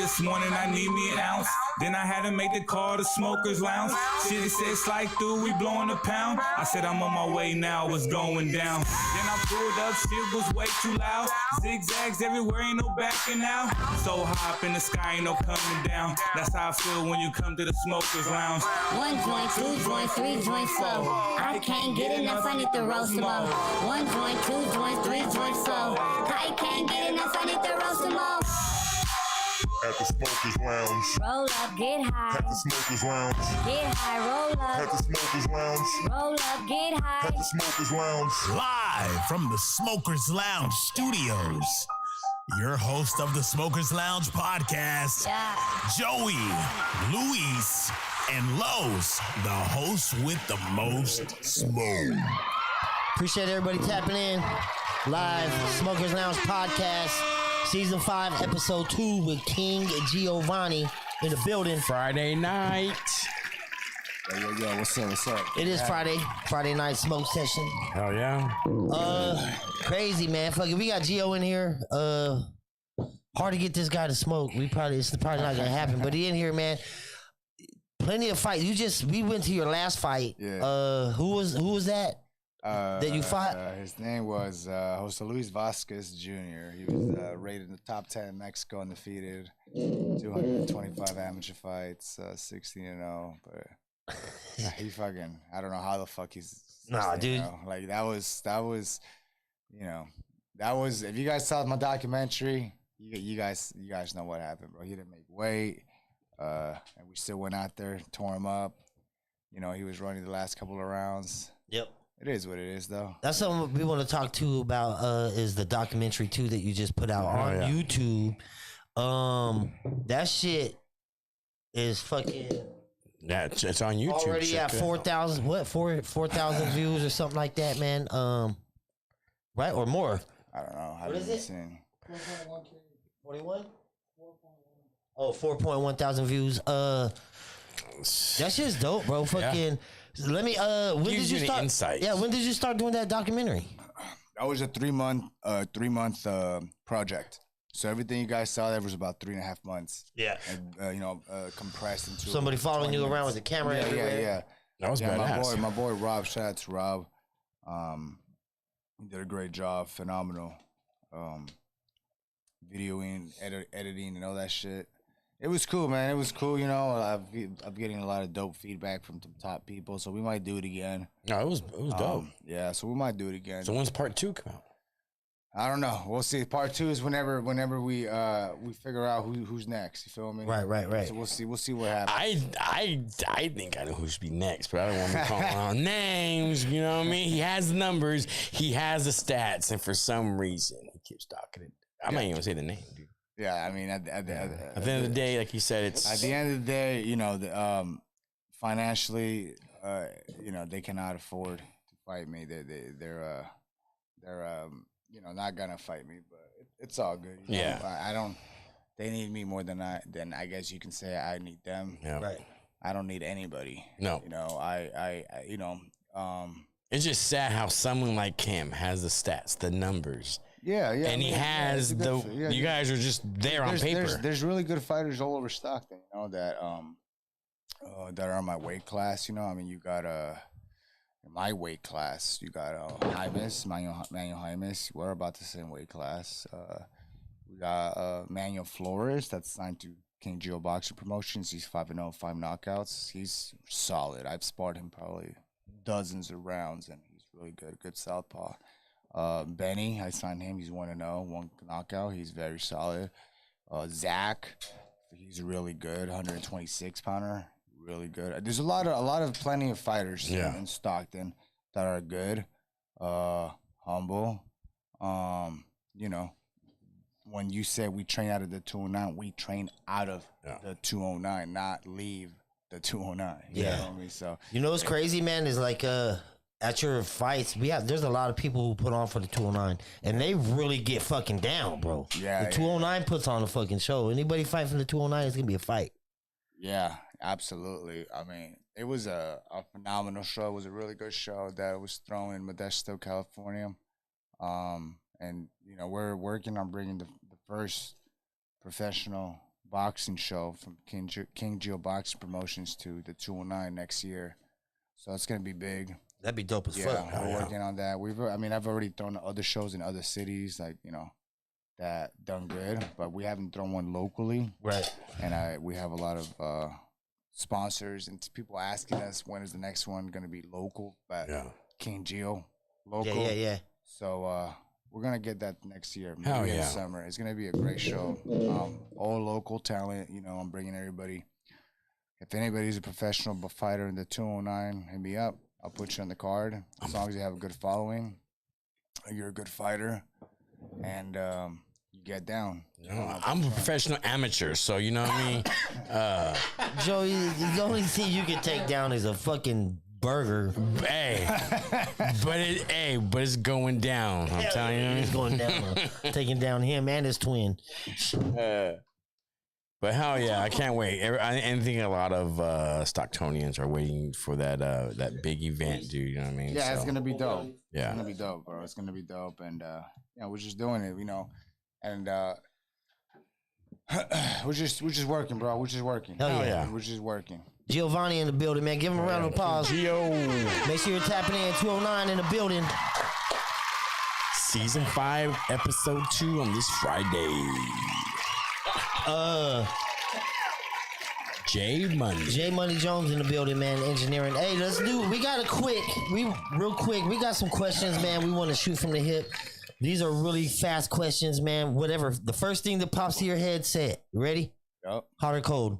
this morning, I need me an ounce. Then I had to make the call to Smokers Lounge. Shit, it said slide through, we blowing a pound. I said I'm on my way now, what's going down? Then I pulled up, shit was way too loud. Zigzags everywhere, ain't no backing out. So high up in the sky, ain't no coming down. That's how I feel when you come to the Smokers Lounge. 1 joint, 2 joint, 3 joints slow. I can't get enough, I need to roast them all. 1 joint, 2 joints, 3 joints slow. I can't get enough, I need to roast them all. At the Smokers Lounge. Roll up, get high. At the Smokers Lounge. Get high, roll At up. the Smokers Lounge. Roll up, get high. At the Smokers Lounge. Live from the Smokers Lounge studios. Your host of the Smokers Lounge podcast, Joey, Luis, and Los, the host with the most smoke. Appreciate everybody tapping in. Live Smokers Lounge podcast, season 5, episode 2 with King Giovanni in the building. Friday night. Yo, what's up? It is Friday night smoke session. Hell yeah. Crazy, man. Fuck it, we got Gio in here. Hard to get this guy to smoke. It's probably not gonna happen, but he in here, man. Plenty of fight. We went to your last fight. Yeah. Who was that? That you fought? His name was Jose Luis Vasquez Jr. He was rated in the top 10 in Mexico, undefeated, 225 amateur fights, 16-0. But he fucking, I don't know how the fuck he's. Nah, dude. Like that was, if you guys saw my documentary, you guys know what happened, bro. He didn't make weight, and we still went out there, tore him up. You know, he was running the last couple of rounds. Yep. It is what it is, though. That's something we want to talk to about. Is the documentary too that you just put out on YouTube? That shit is fucking. That's it's on YouTube. Already at 4,000. What 4,000 views or something like that, man. Right or more. I don't know. What is it? Seen. 41. Oh, 4.1 thousand views. That shit's dope, bro. Fucking. Let me. When Gives did you you the start? insight. Yeah. When did you start doing that documentary? That was a 3-month project. So everything you guys saw there was about 3.5 months. Yeah. And, compressed into Somebody following you around with the camera. everywhere. Yeah. That was badass. My boy Rob. Shout out to Rob. He did a great job. Phenomenal. Videoing, editing, and all that shit. It was cool, man. It was cool. You know, I'm getting a lot of dope feedback from some top people, so we might do it again. No, it was dope. Yeah, so we might do it again. So when's part 2 come out? I don't know. We'll see. Part 2 is whenever we figure out who's next. You feel me? Right. So we'll see what happens. I think I know who should be next, but I don't want to call out names. You know what I mean? He has the numbers, he has the stats, and for some reason he keeps talking it. I'm not even gonna say the name, dude. Yeah, I mean, at the end of the day, like you said, it's at the end of the day, you know, financially, you know, they cannot afford to fight me. They're you know, not gonna fight me, but it's all good. You know? I don't. They need me more than I guess you can say I need them. Yeah. Right. I don't need anybody. No. You know, I you know, it's just sad how someone like him has the stats, the numbers. Yeah. And he has you guys are just there on paper. There's really good fighters all over Stockton, you know, that are in my weight class. You know, I mean, you got in my weight class, you got Manuel Jaimes. We're about the same weight class. We got Manuel Flores that's signed to King Geo Boxing Promotions. He's 5-0, 5 knockouts. He's solid. I've sparred him probably dozens of rounds, and he's really good southpaw. Benny, I signed him. He's 1-0, 1 knockout. He's very solid. Zach, he's really good, 126 pounder, really good. There's plenty of fighters in Stockton that are good, humble. You know, when you say we train out of the 209, we train out of the 209, not leave the 209. You know what I mean? So you know what's crazy, man, is like at your fights, there's a lot of people who put on for the 209, and they really get fucking down, bro. Yeah, the 209 puts on a fucking show. Anybody fight from the 209, it's gonna be a fight. Yeah, absolutely. I mean, it was a phenomenal show. It was a really good show that was thrown in Modesto, California. And you know, we're working on bringing the first professional boxing show from King Geo Boxing Promotions to the 209 next year. So it's gonna be big. That'd be dope as Yeah, fuck. we're working on that. I've already thrown other shows in other cities, like that done good, but we haven't thrown one locally. Right. And we have a lot of sponsors and people asking us when is the next one gonna be local, but King Geo local. Yeah. So we're gonna get that next year, Hell maybe in yeah. summer. It's gonna be a great show. All local talent. I'm bringing everybody. If anybody's a professional fighter in the 209, hit me up. I'll put you on the card as long as you have a good following. You're a good fighter, and you get down. I'm a professional amateur, so you know what I mean. Joey, the only thing you can take down is a fucking burger. Hey, but it's going down. I'm telling you. He's going down, taking down him and his twin. But hell yeah, I can't wait. I think a lot of Stocktonians are waiting for that big event, dude. You know what I mean? Yeah, it's So, gonna be dope. Yeah. It's gonna be dope, bro. It's gonna be dope, and we're just doing it, and we're just working, bro. We're just working. Hell yeah. We're just working. Giovanni in the building, man. Give him a round of applause. Gio. Make sure you're tapping in 209 in the building. Season 5, episode 2 on this Friday. J Money Jones in the building, man. Engineering. Hey, we got some questions, man. We want to shoot from the hip. These are really fast questions, man. Whatever. The first thing that pops to your head, say it. You ready? Yup. Hot or cold?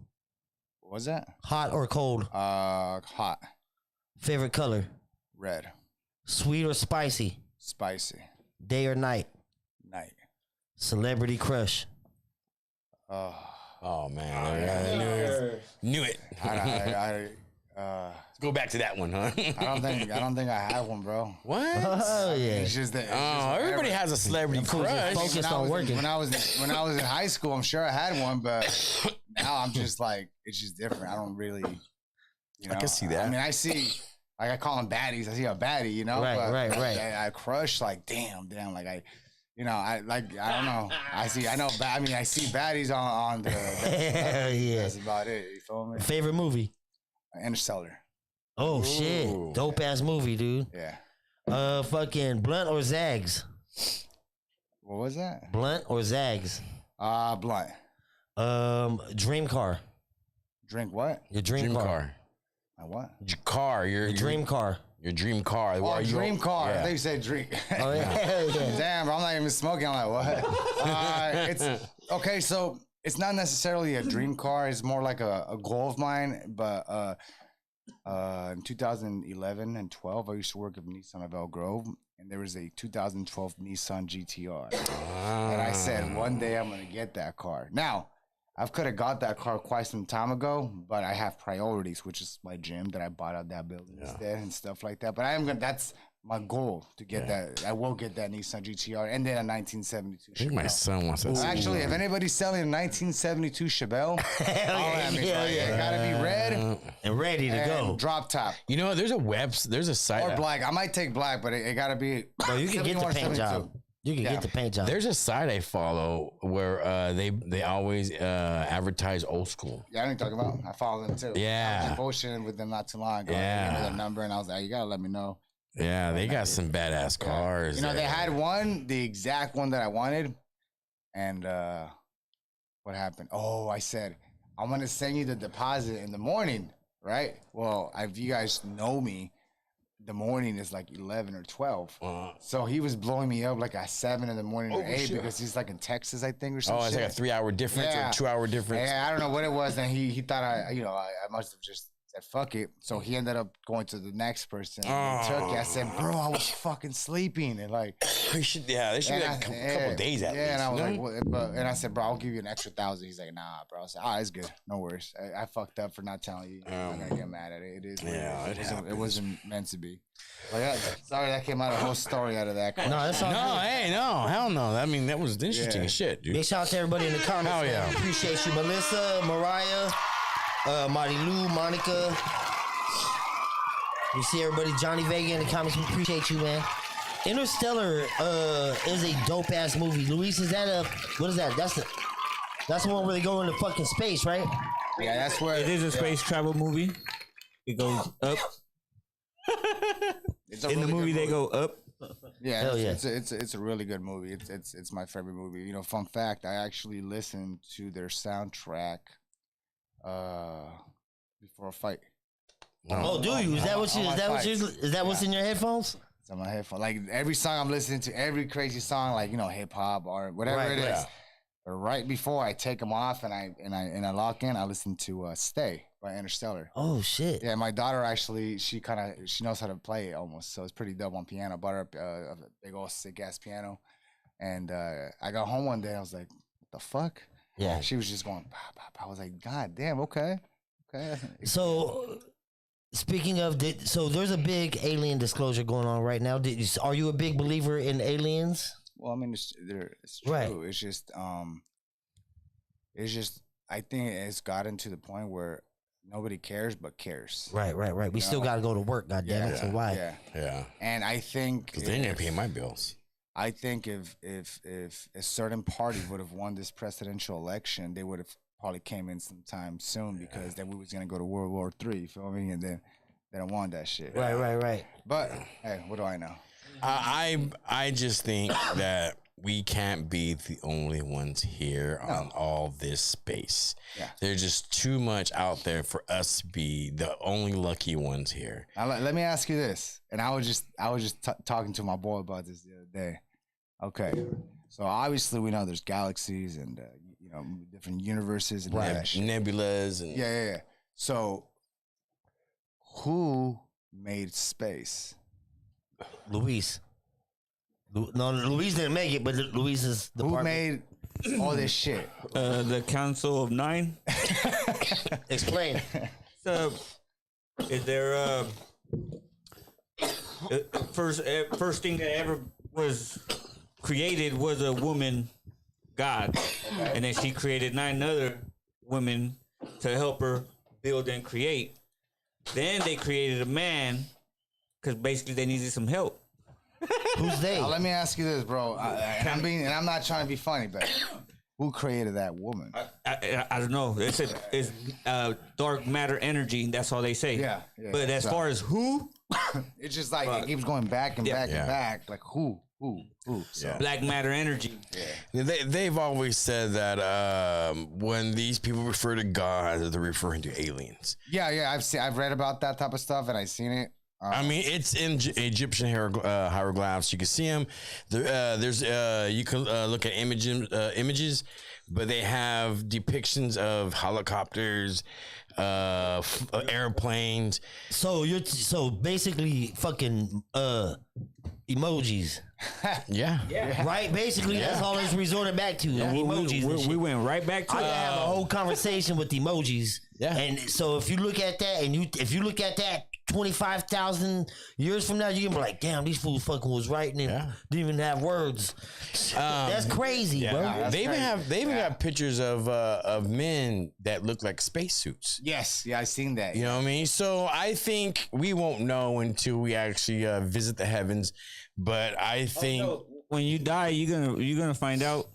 What was that? Hot or cold? Hot. Favorite color? Red. Sweet or spicy? Spicy. Day or night? Night. Celebrity crush? Oh man, I knew it. Let's go back to that one, huh? I don't think I have one, bro. What? Oh yeah. It's just that. Everybody has a celebrity crush. Focused on working. When I was in high school, I'm sure I had one, but now I'm just like, it's just different. I don't really. I can see that. I mean, I see. Like I call them baddies. I see a baddie, Right, but right. I crush like damn. Like I don't know. I see baddies on the. Hell yeah. That's about it. You feel me? Favorite movie? Interstellar. Oh shit. Dope ass movie, dude. Yeah. Fucking Blunt or Zags? What was that? Blunt or Zags? Blunt. Dream car. Drink what? Your dream car. My what? Your Dream car. Your dream car. Oh, dream car. Yeah. I think you said drink. Oh yeah. Damn, bro, I'm not even smoking. I'm like, what? It's okay. So it's not necessarily a dream car. It's more like a goal of mine. But in 2011 and 12, I used to work at Nissan of El Grove, and there was a 2012 Nissan GTR. And I said, one day I'm gonna get that car. Now, I could have got that car quite some time ago, but I have priorities, which is my gym that I bought out that building instead and stuff like that. But that's my goal to get that. I will get that Nissan GTR and then a 1972 I think Chevelle. my son wants that. Actually, if anybody's selling a 1972 Chevelle, it gotta be red And ready to and go. drop top. You know, there's a site. Or black. I might take black, but it gotta be. Bro, you can get the 71 or paint 72. job. You can get the paint job. There's a site I follow where they always advertise old school. Yeah, I know what you're talking about. I follow them too. Yeah. I was bullshitting with them not too long ago. Yeah. They gave me their number, and I was like, you gotta let me know. Yeah, they got some badass cars. You know, they had one, the exact one that I wanted, and what happened? Oh, I said, I'm gonna send you the deposit in the morning, right? Well, if you guys know me, the morning is like 11 or 12. So he was blowing me up like at 7 in the morning or 8 because he's like in Texas, I think, or something. Oh, it's like a 3-hour difference or 2-hour difference. Yeah, I don't know what it was. And he thought I must have just said, fuck it. So he ended up going to the next person. And took it. I said, bro, I was fucking sleeping. And like, they should be like a couple days at least. Yeah, and I was like, what? And I said, bro, I'll give you an extra 1,000. He's like, nah, bro. I said, it's good. No worries. I fucked up for not telling you. I'm not gonna get mad at it. It is. Yeah, it wasn't meant to be. Like, sorry, that came out a whole story out of that. No, that's all good. No, hell no. I mean, that was interesting as shit, dude. Big shout out to everybody in the comments. Hell yeah. Man. Appreciate you, Melissa, Mariah, Marty Lou, Monica. You see everybody, Johnny Vega in the comments. We appreciate you, man. Interstellar is a dope ass movie. Luis, is that what is that? That's the one where they go into fucking space, right? Yeah, that's where It is a space travel movie. It goes up. It's a In the really movie, good they go up. Yeah, Hell yeah. it's a really good movie. It's my favorite movie. You know, fun fact, I actually listened to their soundtrack before a fight. Oh, do you? Is that what you? All Is my that what you? fights. Is that what's in your headphones? It's on my headphone. Like every song I'm listening to, every crazy song, like, you know, hip hop or whatever Right, it is. right. But right before I take them off and I lock in, I listen to "Stay" by Interstellar. Oh shit. Yeah, my daughter actually, she knows how to play it almost, so it's pretty dope on piano. Bought her a big old sick ass piano, and I got home one day. I was like, "What the fuck?" Yeah. She was just going. Bah, bah, bah. I was like, "God damn, okay." So, speaking of, so there's a big alien disclosure going on right now. Are you a big believer in aliens? Well, I mean, it's true. Right. It's just, I think it's gotten to the point where nobody cares but cares. Right. We still got to go to work. Goddamn it. So why? Yeah. Yeah. And I think Because they ain't gonna pay my bills. I think if a certain party would have won this presidential election, they would have probably came in sometime soon because then we was gonna go to World War III. You feel me? And then they don't want that shit. Right. But hey, what do I know? I just think that we can't be the only ones here on all this space. Yeah. There's just too much out there for us to be the only lucky ones here. Now, let me ask you this, and I was just talking to my boy about this the other day. Okay, so obviously we know there's galaxies and you know, different universes and all that shit. Nebulas and Yeah. So who made space? Luis. No, Luis didn't make it, but Luis is the Who made all this shit? The Council of Nine. Explain. So, is there first thing that ever was created was a woman god, and then she created 9 other women to help her build and create. Then they created a man because basically they needed some help. Who's they? Now, let me ask you this, bro. I'm not trying to be funny, but who created that woman? I don't know. It's dark matter energy. That's all they say. Yeah. But as far as who, It's just like it keeps going back and back and back. Like who? So, black matter energy. they've always said that when these people refer to God, they're referring to aliens. yeah. I've read about that type of stuff and I've seen it. I mean, it's in Egyptian hieroglyphs. You can see them. There's you can look at images, but they have depictions of helicopters, airplanes. So so basically fucking emojis. Yeah. Right? Basically that's all it's resorted back to. Emojis. and shit. We went right back to I could have a whole conversation with emojis. Yeah. And so if you look at that if you look at that 25,000 years from now, you can be like, damn, these fools fucking was writing and didn't even have words. That's crazy, bro. They even got pictures of men that look like spacesuits. Yes, I seen that. You know what I mean? So I think we won't know until we actually visit the heavens. But I think when you die, you're gonna find out.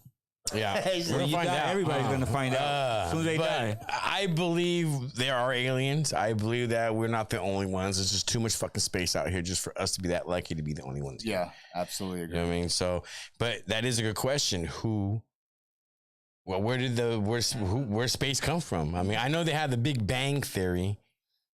Yeah, When you die, everybody's gonna find out as soon as they die. I believe there are aliens. I believe that we're not the only ones. There's just too much fucking space out here just for us to be that lucky to be the only ones here. Yeah, absolutely agree. You know what I mean? So, but that is a good question. Where space come from? I mean, I know they have the Big Bang Theory.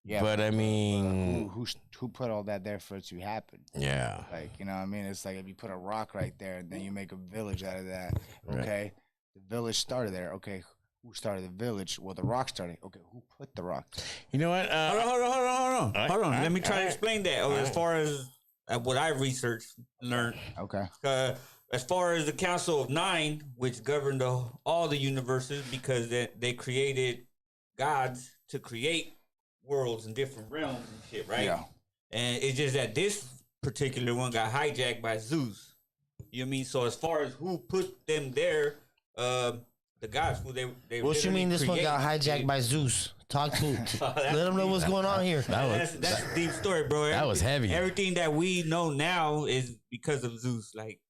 Yeah, but I mean, who put all that there for it to happen? Yeah, like, you know what I mean? It's like if you put a rock right there and then you make a village out of that. Okay, the village started there. Okay, who started the village? Well, the rock started. Okay, who put the rock? You know what? Hold on. Let me try to explain that. As far as what I researched and learned. Okay. As far as the Council of Nine, which governed all the universes, because they created gods to create worlds and different realms and shit, right? Yeah. And it's just that this particular one got hijacked by Zeus. You know what I mean? So as far as who put them there, the gods who they what you mean this one got hijacked by Zeus? Talk to let them know what's going on here. That's a deep story, bro. That was heavy. Everything that we know now is because of Zeus. Like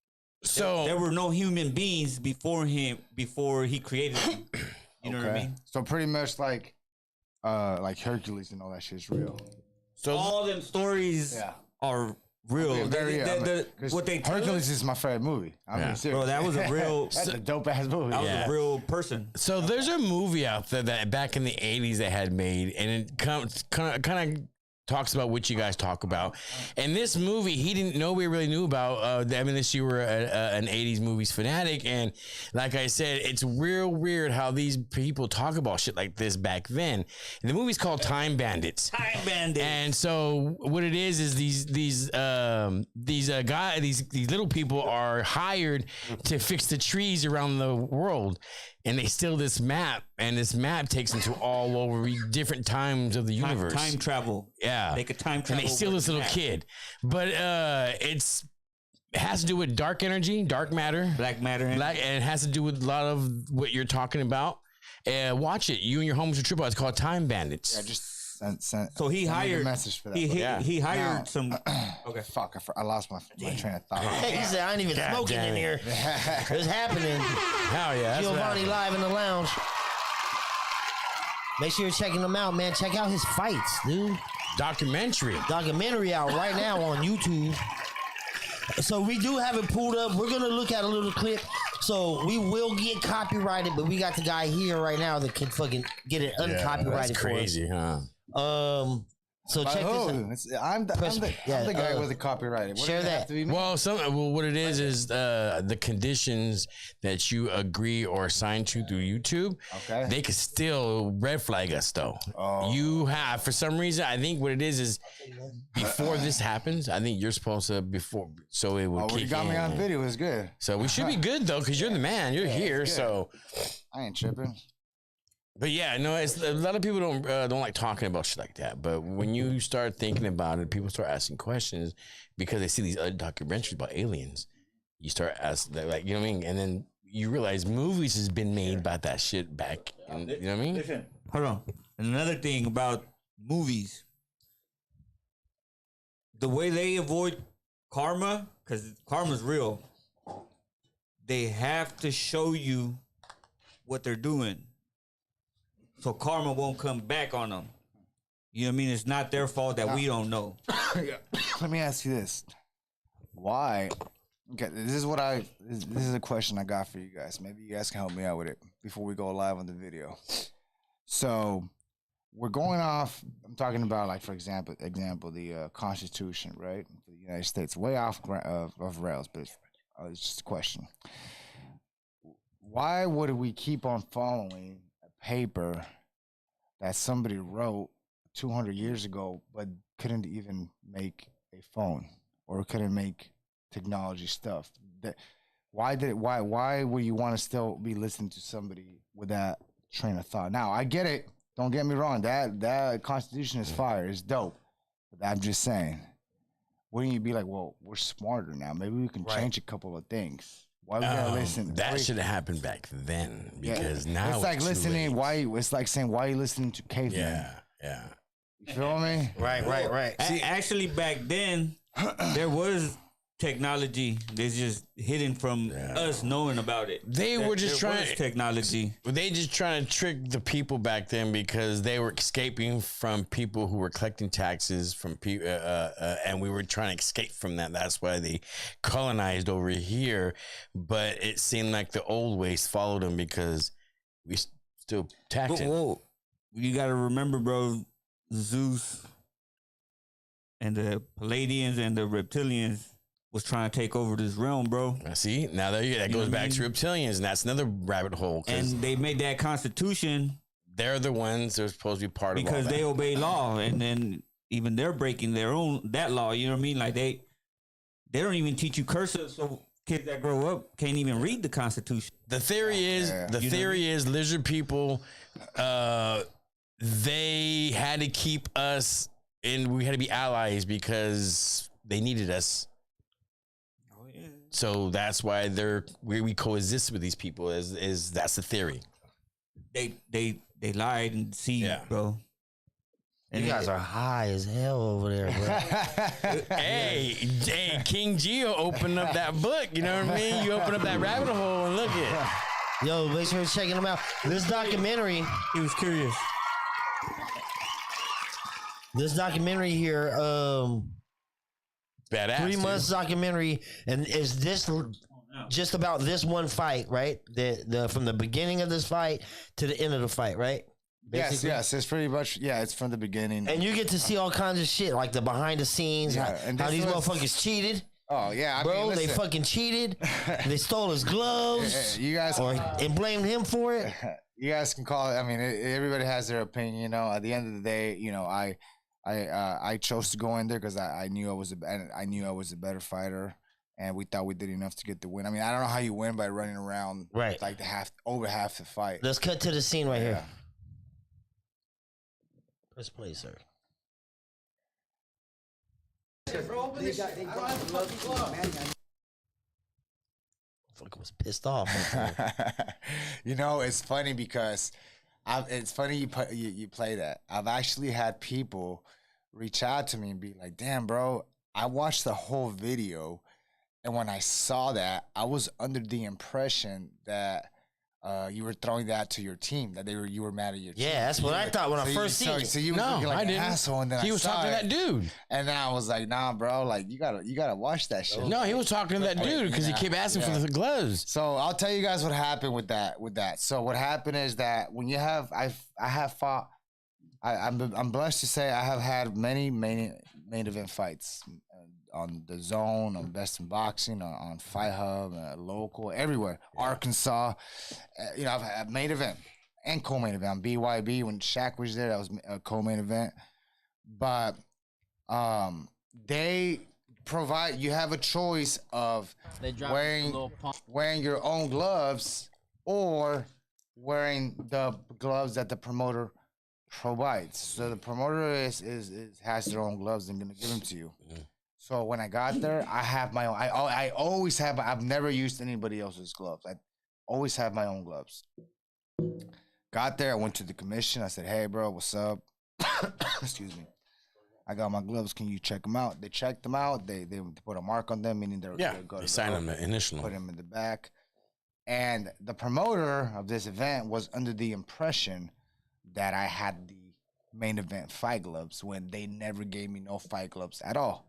So there were no human beings before him, before he created them. You know what I mean? So pretty much like Hercules and all that shit's real. so All them stories Yeah. are real. What they tell Hercules is my favorite movie. I'm being serious. bro, that was a real, That's a dope ass movie. that was Yeah. a real person. So there's a movie out there that back in the 80s they had made, and it kind of talks about what you guys talk about. And this movie, he didn't know we really knew about. I mean, this you were an 80s movies fanatic, and like I said, it's real weird how these people talk about shit like this back then. And the movie's called Time Bandits. Time Bandit. And so what it is these little people are hired to fix the trees around the world, and they steal this map, and this map takes them to all over different times of the universe. Time travel. Yeah, They could time travel. and they steal with this little that. kid, but it has to do with dark energy, dark matter, Black matter. and it has to do with a lot of what you're talking about. Watch it. You and your homies are triple. It's called Time Bandits. Yeah, just send So he send me the hired message for that. He, bro. he, Yeah. he hired Now- some. Okay. Fuck, I lost my train of thought. He said, I ain't even God smoking damn in it. here. It's happening. Hell yeah, that's what Giovanni happened. live in the lounge. Make sure you're checking him out, man. Check out his fights, dude. Documentary. Documentary out right now on YouTube. So we do have it pulled up. We're gonna look at a little clip. So we will get copyrighted, but we got the guy here right now that can fucking get it uncopyrighted That's crazy, huh? for us. So By check this who? out. I'm the guy with the copyright. What share does it have that. to be me? Well, what it is the conditions that you agree or sign to through YouTube. Okay. They could still red flag us though. Oh. You have, for some reason, I think what it is before this happens, I think you're supposed to before, so it will Oh, kick you got me in. on video. It's good. So we should be good though, because you're the man. You're here. good. So, I ain't tripping. but yeah, no, it's a lot of people don't like talking about shit like that. But when you start thinking about it, people start asking questions because they see these other documentaries about aliens. You start asking, like, you know what I mean, and then you realize movies has been made about that shit back. In, you know what I mean? Listen, hold on. And another thing about movies, the way they avoid karma, because karma's real, they have to show you what they're doing, so karma won't come back on them. You know what I mean? It's not their fault that we don't know. Let me ask you this: Why? Okay, this is a question I got for you guys. Maybe you guys can help me out with it before we go live on the video. So we're going off. I'm talking about, like, for example, the Constitution, right, for the United States, way off of rails, but it's just a question. Why would we keep on following a paper that somebody wrote 200 years ago, but couldn't even make a phone or couldn't make technology stuff? Why would you want to still be listening to somebody with that train of thought? Now, I get it. Don't get me wrong. That Constitution is fire. It's dope. But I'm just saying, wouldn't you be like, well, we're smarter now. Maybe we can change a couple of things. Why we gotta listen? That should have happened back then, because now it's like too listening. late. It's like saying, why are you listening to cavemen? Yeah. You feel me? Right. Actually, back then, there was technology that's just hidden from us knowing about it. They were just There trying was technology. They just trying to trick the people back then because they were escaping from people who were collecting taxes from people, and we were trying to escape from that. That's why they colonized over here. But it seemed like the old ways followed them because we still taxing. Whoa. You got to remember, bro, Zeus and the Palladians and the reptilians was trying to take over this realm, bro. See, now that goes back to reptilians, and that's another rabbit hole. And they made that constitution they're the ones that are supposed to be part of all because that. they obey law, and then even they're breaking that law. You know what I mean? Like they don't even teach you cursive, so kids that grow up can't even read the Constitution. The theory is lizard people, they had to keep us, and we had to be allies because they needed us. Oh yeah. So that's why we coexist with these people. Is that's the theory? They lied and deceived, bro. You guys are high as hell over there, bro. Hey, King Geo opened up that book. You know what I mean? You open up that rabbit hole and look at. Yo, make sure you're checking them out. This documentary. He was curious. This documentary here, Badass. 3 months documentary, and is this just about this one fight, right? The from the beginning of this fight to the end of the fight, right? Basically. Yes. It's pretty much, it's from the beginning. And you get to see all kinds of shit, like the behind the scenes, and how this these was- motherfuckers cheated. Oh, yeah. Bro, listen, they fucking cheated. They stole his gloves. You guys, and blamed him for it. you guys can call it. I mean, everybody has their opinion. You know, at the end of the day, you know, I chose to go in there because I knew I was a better fighter, and we thought we did enough to get the win. I mean, I don't know how you win by running around Right. like over half the fight. Let's cut to the scene right here. Press play, sir. Fucking was pissed off. You know, it's funny because it's funny you play that. I've actually had people reach out to me and be like, "Damn, bro, I watched the whole video, and when I saw that, I was under the impression that you were throwing that to your team, that you were mad at your team." Yeah, that's what I thought when I first seen it. So you were No, looking like I an didn't. asshole, and then He I was saw talking to it, that dude. and then I was like, "Nah, bro, like you gotta watch that shit." No, he was talking to that dude because he kept asking for the gloves. So I'll tell you guys what happened with that. So what happened is that when you have, I have fought. I'm blessed to say I have had many main event fights on the Zone, on Best in Boxing, on Fight Hub, local, everywhere. Arkansas, you know, I've had main event and co-main event on BYB when Shaq was there. That was a co-main event, but they provide. You have a choice of wearing your own gloves or wearing the gloves that the promoter provides. So the promoter has their own gloves and gonna give them to you. So when I got there, I have my own. I always have. I've never used anybody else's gloves. I always have my own gloves. Got there, I went to the commission. I said, "Hey, bro, what's up?" Excuse me. I got my gloves. Can you check them out? They checked them out. They put a mark on them, meaning they're good to They signed go. on the initial. Put them in the back. And the promoter of this event was under the impression that I had the main event fight gloves when they never gave me no fight gloves at all.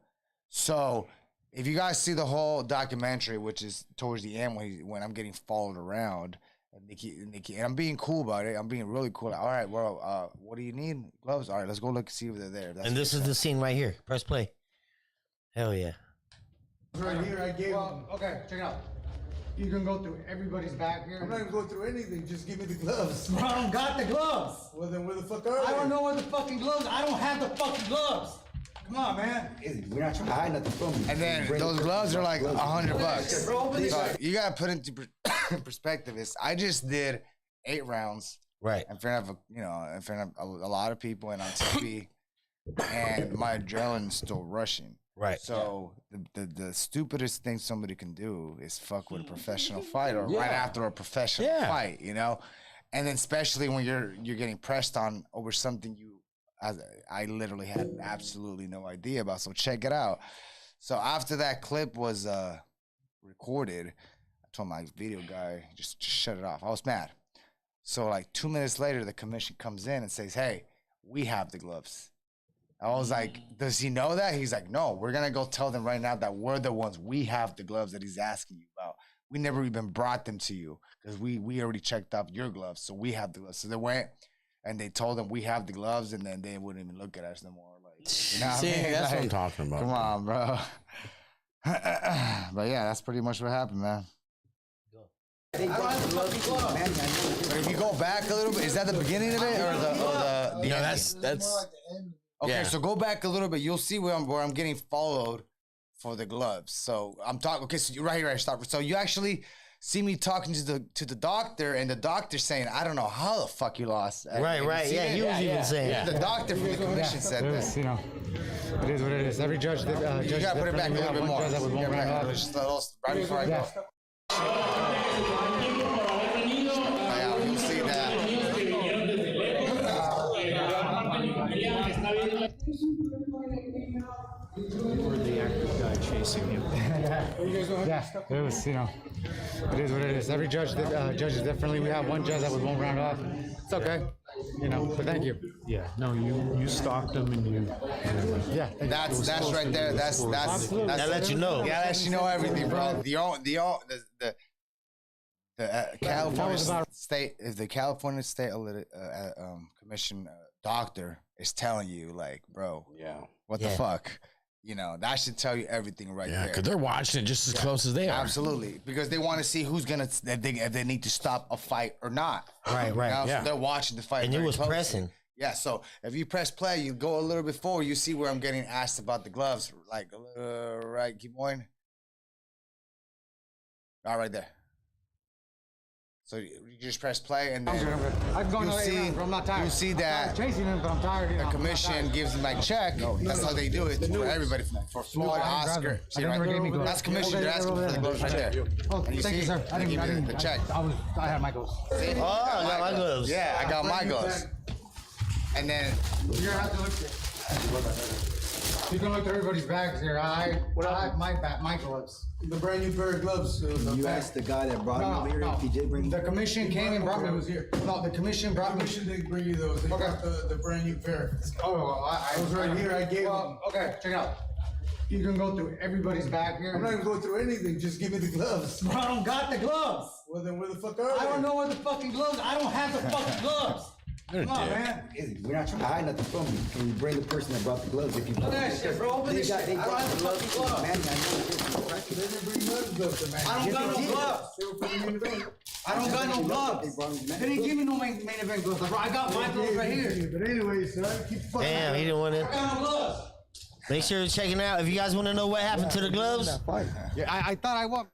So if you guys see the whole documentary, which is towards the end when I'm getting followed around, and Nikki, and I'm being cool about it. I'm being really cool. All right, well, what do you need? Gloves. All right, let's go look and see if they're there. That's And this is the scene right here. Press play. Hell yeah. Right here, I gave him. Okay, check it out. You can go through everybody's back here. I'm not even going through anything. Just give me the gloves. Bro, I don't got the gloves. Well, then where the fuck are they? I don't know where the fucking gloves. I don't have the fucking gloves. Come on, man. We're not trying to hide nothing from you. And then those gloves are like $100. Bro, So you gotta put into perspective. I just did 8 rounds. Right. In front of a lot of people and on TV, and my adrenaline's still rushing. Right. So the stupidest thing somebody can do is fuck with a professional fighter right after a professional fight, you know, and then especially when you're getting pressed on over something I literally had absolutely no idea about. So check it out. So after that clip was recorded, I told my video guy just shut it off. I was mad. So like 2 minutes later, the commission comes in and says, "Hey, we have the gloves." I was like, "Does he know that?" He's like, "No, we're gonna go tell them right now that we're the ones. We have the gloves that he's asking you about. We never even brought them to you because we already checked off your gloves, so we have the gloves." So they went and they told them we have the gloves, and then they wouldn't even look at us no more. Like, you know what See, I mean? that's what I'm Like, talking about. Come on, bro. But yeah, that's pretty much what happened, man. But if you go back a little bit, is that the beginning of it or the No, ending? that's Okay, yeah. so go back a little bit. You'll see where I'm getting followed for the gloves. So I'm talking. Okay, so you're right here. I start. So you actually see me talking to the doctor, and the doctor's saying, "I don't know how the fuck you lost." Right. Yeah, he was even saying. The doctor from the commission said this. You know, it is what it is. Every judge. You gotta put it back a little bit more. Just a little right before I go. Yeah, you'll see that. You were the active guy chasing him. Yeah, it was, you know, it is what it is. Every judge judges differently. We have one judge that was one round off. It's okay, you know, but thank you. Yeah, no, you stalked him and you. Yeah, That's right there. That's That let you know. Yeah, that lets you know everything, bro. The California state, if the California State Commission doctor is telling you, like, bro, what the fuck, you know, that should tell you everything right there. Yeah, because they're watching it just as close as they are. Absolutely, because they want to see who's gonna if they need to stop a fight or not. Right, right. You know? Yeah. So they're watching the fight. And you very was closely. pressing. Yeah, so if you press play, you go a little bit forward. You see where I'm getting asked about the gloves. Like, right, keep going. All right there. So you just press play, and then I'm going you to see, I'm not tired. you see that chasing him, but I'm tired. You know, the commission gives him like check. That's how they do it for everybody, for Floyd, Oscar. See, I never gave me right? gloves. That's commission. Okay, They're asking for the gloves right there. Oh, And thank you, sir. I they give you didn't. the check. I had my gloves. See? Oh, I got my gloves. Yeah, I got my gloves. And then You're gonna have to look. You can look through everybody's bags here. I have my gloves. The brand new pair of gloves. You asked the guy that brought him over here if he did bring The commission came and brought me. was here. No, the commission brought me. Commission didn't bring you those. They brought the brand new pair. Oh, well, I was right here. I gave them. Okay, check it out. You can go through everybody's bag here. I'm not even going through anything. Just give me the gloves. Bro, I don't got the gloves. Well, then where the fuck are they? I don't know where the fucking gloves. I don't have the fucking gloves. Come on, man. We're not trying to hide nothing from you. Can you bring the person that brought the gloves if you Look at that shit, bro. Open this shit. I don't have the fucking gloves. Man, they didn't bring none gloves, man. I don't got no gloves. They were for the main event. I don't got no gloves. They didn't give me no main event gloves. Bro, I got my gloves right here. But anyway, sir, keep fucking. Damn, he didn't want I it. got no gloves. Make sure you're checking out. If you guys want to know what happened to the gloves, Yeah, I thought I won.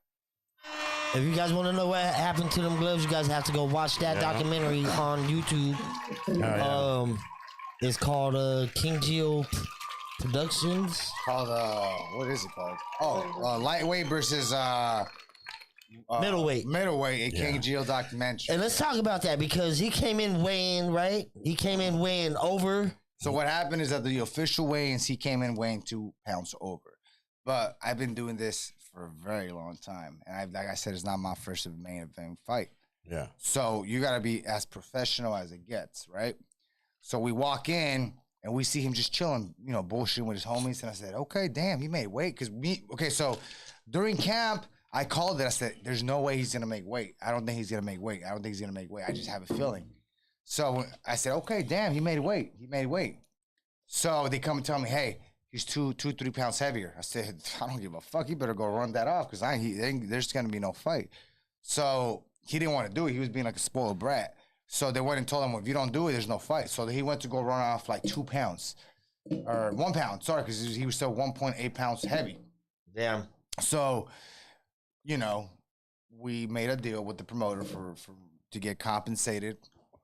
if you guys want to know what happened to them gloves, you guys have to go watch that documentary on YouTube. It's called King Geo Productions. called what is it called? Oh, lightweight versus Middleweight. Middleweight, a King Geo documentary. And let's talk about that because he came in weighing, right? He came in weighing over. So what happened is that the official weigh-ins, he came in weighing 2 pounds over. But I've been doing this for a very long time. And like I said, it's not my first main event fight. Yeah. So you got to be as professional as it gets, right? So we walk in and we see him just chilling, you know, bullshitting with his homies. And I said, okay, damn, he made weight. So during camp, I called it. I said, there's no way he's going to make weight. I don't think he's going to make weight. I just have a feeling. So I said, okay, damn, he made weight. So they come and tell me, hey, he's 3 pounds heavier. I said, I don't give a fuck. You better go run that off because there's going to be no fight. So he didn't want to do it. He was being like a spoiled brat. So they went and told him, well, if you don't do it, there's no fight. So he went to go run off like 2 pounds. Or 1 pound, sorry, because he was still 1.8 pounds heavy. Damn. So, you know, we made a deal with the promoter to get compensated,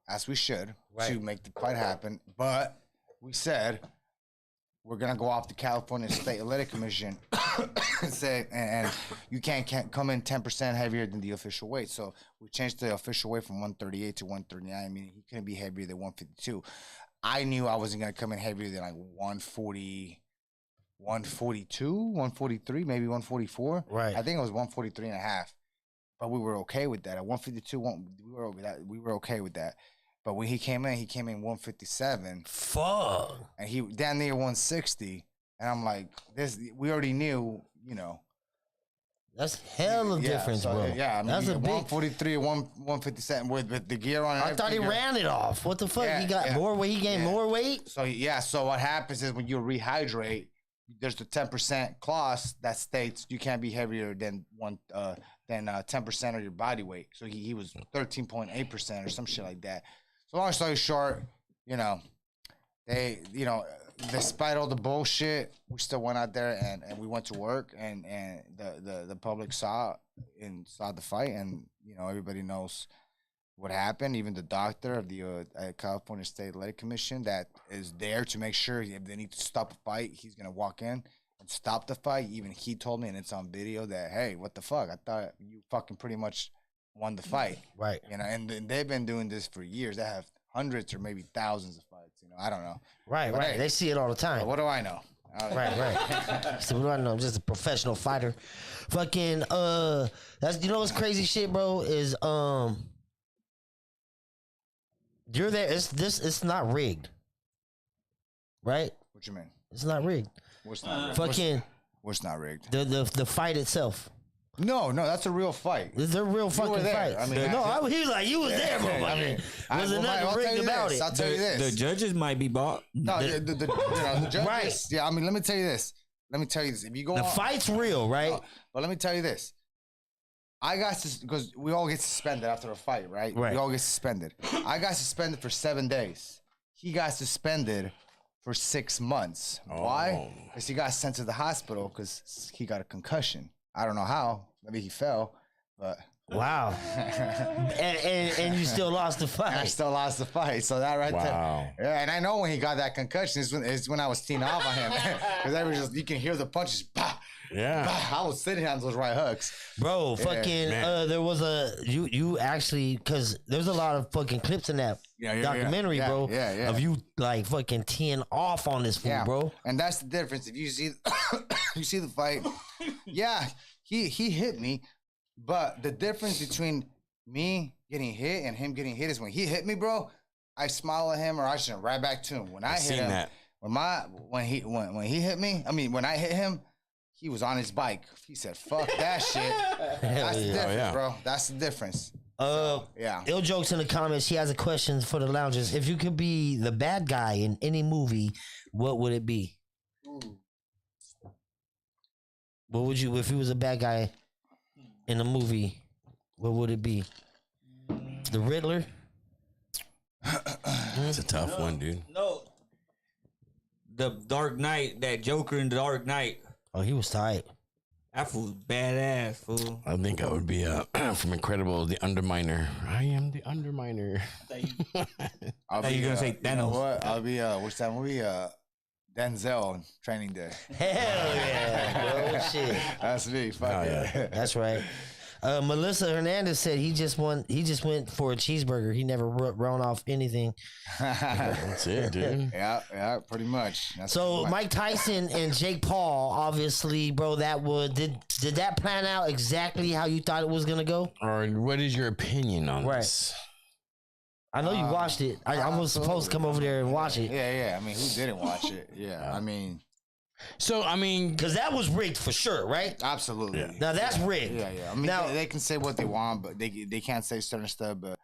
as we should, to make the fight happen. But we said we're gonna go off the California State Athletic Commission and say, and you can't come in 10% heavier than the official weight. So we changed the official weight from 138 to 139, meaning he couldn't be heavier than 152. I knew I wasn't gonna come in heavier than like 140, 142, 143, maybe 144. Right. I think it was 143 and a half. But we were okay with that. At 152, we were okay with that. But when he came in 157. Fuck. And he down near 160. And I'm like, we already knew, you know. That's hella difference, bro. Yeah, I mean, that's a big 143 and 157 with the gear on. I thought he ran it off. What the fuck? Yeah, he got more weight. He gained more weight. So so what happens is when you rehydrate, there's the 10% clause that states you can't be heavier than 10% of your body weight. So he was 13.8% or some shit like that. So long story short, you know, despite all the bullshit, we still went out there and we went to work and the public saw the fight, and you know, everybody knows what happened. Even the doctor of the California State Athletic Commission that is there to make sure if they need to stop a fight, he's gonna walk in and stop the fight. Even he told me, and it's on video, that, hey, what the fuck? I thought you fucking pretty much won the fight. Right. You know, and they've been doing this for years. They have hundreds or maybe thousands of fights. You know, I don't know. Right, But right. hey, They see it all the time. what do I know? Right. So what do I know? I'm just a professional fighter. Fucking that's you know what's crazy shit, bro, is you're there. It's not rigged. Right? What you mean? It's not rigged. What's not rigged? Fucking What's not rigged? the fight itself. No, that's a real fight. It's a real fucking there. fight. I mean, he was like, you was there, bro. I mean, wasn't nothing rigged about it. I'll tell you this. The judges might be bought. No, the judges. Right. Yeah, I mean, let me tell you this. If you go The on, fight's real, right? but let me tell you this. I got because we all get suspended after a fight, right? Right. We all get suspended. I got suspended for 7 days. He got suspended for 6 months. Why? Because he got sent to the hospital because he got a concussion. I don't know how. Maybe he fell, but Wow. and you still lost the fight. I still lost the fight. So that right there. Yeah, and I know when he got that concussion is when I was teeing off on him. Because they were just, you can hear the punches. Bah, Yeah. bah. I was sitting on those right hooks. Bro, fucking, there was you actually, because there's a lot of fucking clips in that documentary, bro, of you like fucking teeing off on this fool, bro. And that's the difference. If you see, you see the fight, he hit me, but the difference between me getting hit and him getting hit is when he hit me, bro, I smile at him or I should right back to him. When I hit him, when he hit me, I mean when I hit him, he was on his bike. He said, "Fuck that shit." That's the difference, bro. That's the difference. Ill Jokes in the comments. He has a question for the loungers. If you could be the bad guy in any movie, what would it be? What would you, if you was a bad guy in a movie, what would it be? The Riddler? It's a tough one, dude. No. The Dark Knight, that Joker in the Dark Knight. Oh, he was tight. That fool's badass, fool. I think I would be from Incredible, the Underminer. I am the Underminer. Are you gonna say Thanos? You know what? I'll be what's that movie? Denzel in Training Day. Hell yeah, bro. Shit. That's me. Fuck yeah. That's right. Melissa Hernandez said he just went for a cheeseburger. He never run off anything. That's it, dude. Yeah, pretty much. So Mike Tyson and Jake Paul, obviously, bro, did that plan out exactly how you thought it was gonna go? Or what is your opinion on this? I know you watched it. I was supposed to come over there and watch it. Yeah. I mean, who didn't watch it? Yeah, I mean. So, I mean, because that was rigged for sure, right? Absolutely. Yeah. Now that's rigged. Yeah. I mean, now, they can say what they want, but they can't say certain stuff. But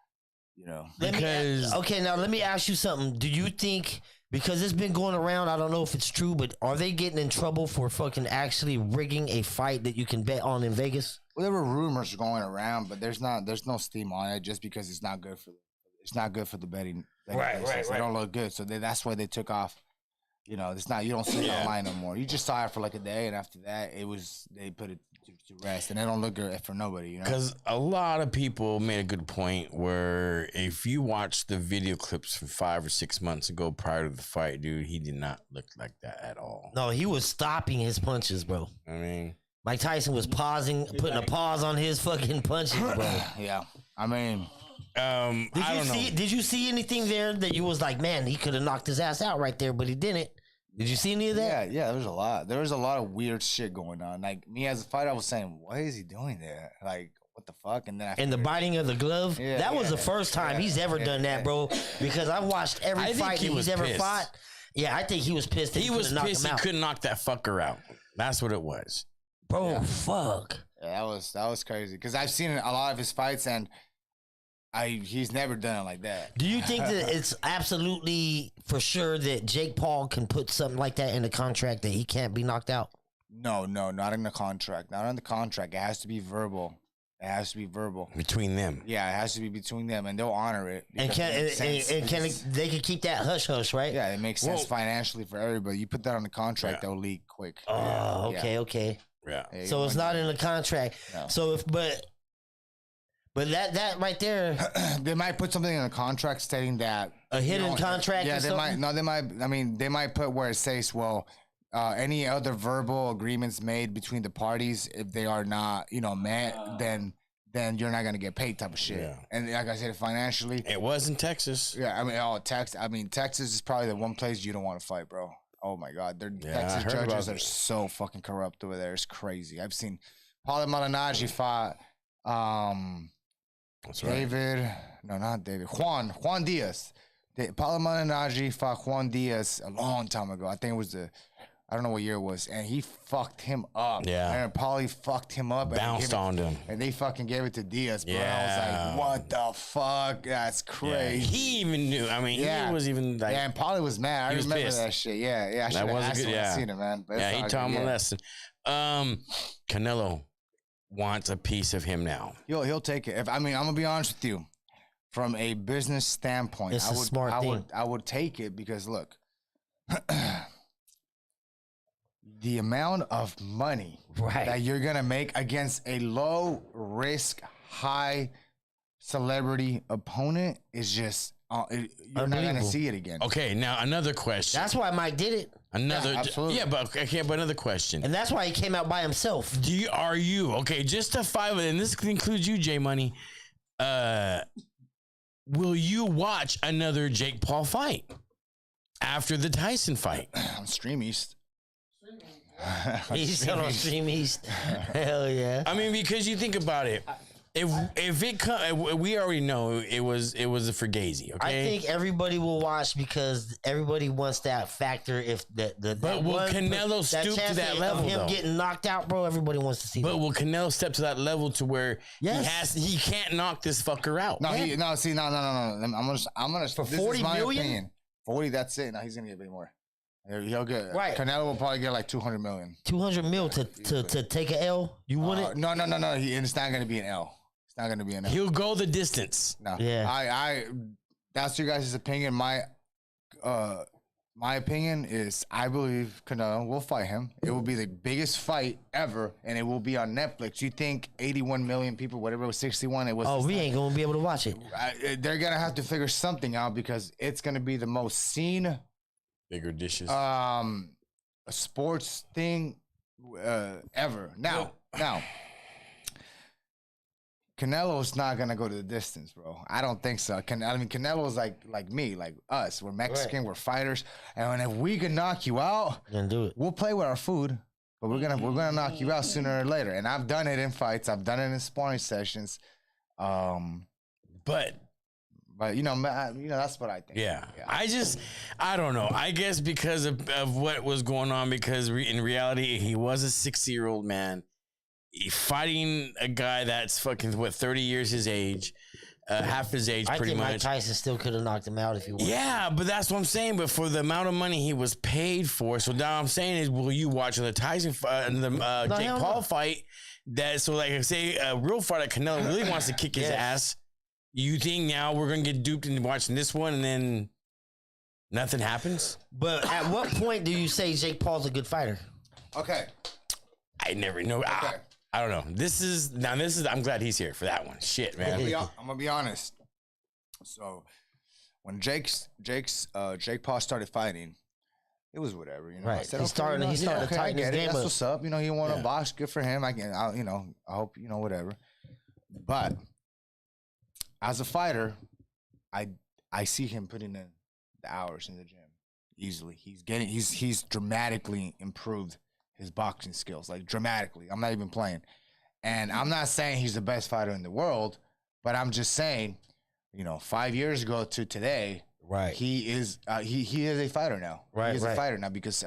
you know, now let me ask you something. Do you think, because it's been going around, I don't know if it's true, but are they getting in trouble for fucking actually rigging a fight that you can bet on in Vegas? Well, there were rumors going around, but there's no steam on it just because it's not good for the betting. Right. They don't look good, so that's why they took off. You know, it's not, you don't see it online no more. You just saw it for like a day, and after that, they put it to rest, and they don't look good for nobody, you know? Because a lot of people made a good point where if you watch the video clips from 5 or 6 months ago prior to the fight, dude, he did not look like that at all. No, he was stopping his punches, bro. I mean, Mike Tyson was putting a pause on his fucking punches, bro. Yeah. I mean, Did you see anything there that you was like, man, he could have knocked his ass out right there, but he didn't? Did you see any of that? Yeah, there was a lot. There was a lot of weird shit going on. Like me as a fighter, I was saying, what is he doing there? Like, what the fuck? And then the biting of the glove, that was the first time he's ever done that, bro. Because I've watched every fight that he's ever fought. Yeah, I think he was pissed. He was pissed. He couldn't knock that fucker out. That's what it was, bro. Fuck. Yeah, that was crazy. Because I've seen a lot of his fights and. He's never done it like that. Do you think that it's absolutely for sure that Jake Paul can put something like that in the contract that he can't be knocked out? No, not in the contract. Not in the contract. It has to be verbal. Between them. Yeah, it has to be between them, and they'll honor it. And they can keep that hush, right? Yeah, it makes sense financially for everybody. You put that on the contract, they'll leak quick. Oh, okay. Yeah. So it's not in the contract. No. So But that right there, they might put something in a contract stating that a hidden contract. Yeah, they might. I mean, they might put where it says, well, any other verbal agreements made between the parties, if they are not, met, then you're not gonna get paid, type of shit. Yeah. And like I said, financially, it was in Texas. Yeah, I mean, Texas is probably the one place you don't want to fight, bro. Oh my God, their Yeah, I Texas heard judges about are so fucking corrupt over there. It's crazy. I've seen Paulie Malignaggi fought That's right. David. No, not David. Juan Diaz. Paulie Malignaggi fought Juan Diaz a long time ago. I think it was I don't know what year it was, and he fucked him up. Yeah. And Paulie fucked him up. And Bounced on him. And they fucking gave it to Diaz, bro. Yeah. I was like, what the fuck? That's Yeah, crazy. he even knew. I mean, Yeah. he was even like, Yeah, and Paulie was mad. I he was remember pissed. that shit. Yeah, yeah. I should that have was a asked good. him when I Yeah, seen it, man. But yeah. it's He all taught good, him a lesson. Canelo wants a piece of him now. He'll take it. I'm gonna be honest with you. From a business standpoint, It's a smart thing. I would take it because look, the amount of money Right. that you're gonna make against a low risk, high celebrity opponent is just you're not gonna Unbelievable. see it again. Okay, now another question. That's why Mike did it, Another, Yeah, absolutely. yeah, but okay, but another question. and that's why he came out by himself. Are you okay? Just to five, and this includes you, J Money. Will you watch another Jake Paul fight after the Tyson fight? On Stream East. He's still on Stream East. Hell yeah. I mean, because you think about it, if it come, we already know it was a Fugazi. Okay, I think everybody will watch because everybody wants that factor. If But will Canelo stoop to that level, of him though? getting knocked out, bro? Everybody wants to see. But that. will Canelo step to that level to where Yes. he can't knock this fucker out? No, no. I'm gonna For this is 40 my million? opinion. 40, that's it. No, he's gonna get way more. He'll get Right. Canelo will probably get like 200 million. 200 mil to take a L. You wouldn't? No. It's not gonna be an L. It's not gonna be an L. He'll go the distance. No. Yeah. I that's your guys' opinion. My opinion is I believe Canelo will fight him. It will be the biggest fight ever, and it will be on Netflix. You think 81 million people, whatever it was, 61, it was. Oh, we ain't gonna be able to watch it. They're gonna have to figure something out because it's gonna be the most seen Bigger dishes. sports thing ever. Now, Canelo's not gonna go to the distance, bro. I don't think so. Canelo's like me, like us. We're Mexican, we're fighters, and if we can knock you out, Then do it. we'll play with our food. But we're gonna knock you out sooner or later. And I've done it in fights. I've done it in sparring sessions. But that's what I think. yeah. I don't know. I guess because of what was going on, because in reality, he was a 60-year-old man fighting a guy that's fucking, 30 years his age, half his age, I pretty think Mike much. Tyson still could have knocked him out if he wanted. Yeah, but that's what I'm saying. But for the amount of money he was paid for, so now I'm saying is, will you watch the Tyson Jake hell Paul no. fight? That so like say a real fighter Canelo really wants to kick his Yes. ass. You think now we're gonna get duped into watching this one and then nothing happens? But at what point do you say Jake Paul's a good fighter? Okay. I never know. I don't know. This is I'm glad he's here for that one. Shit, man. I'm gonna be honest. So when Jake Paul started fighting, it was whatever, you know. Right. I said, He okay, started you know, to I tighten his get it. game That's up. what's up. You know, he won a box. Good for him. I hope, whatever. But as a fighter, I see him putting in the hours in the gym easily. He's dramatically improved his boxing skills, like dramatically. I'm not even playing. And I'm not saying he's the best fighter in the world, but I'm just saying, 5 years ago to today, Right. he is he is a fighter now. Right, He is right. a fighter now because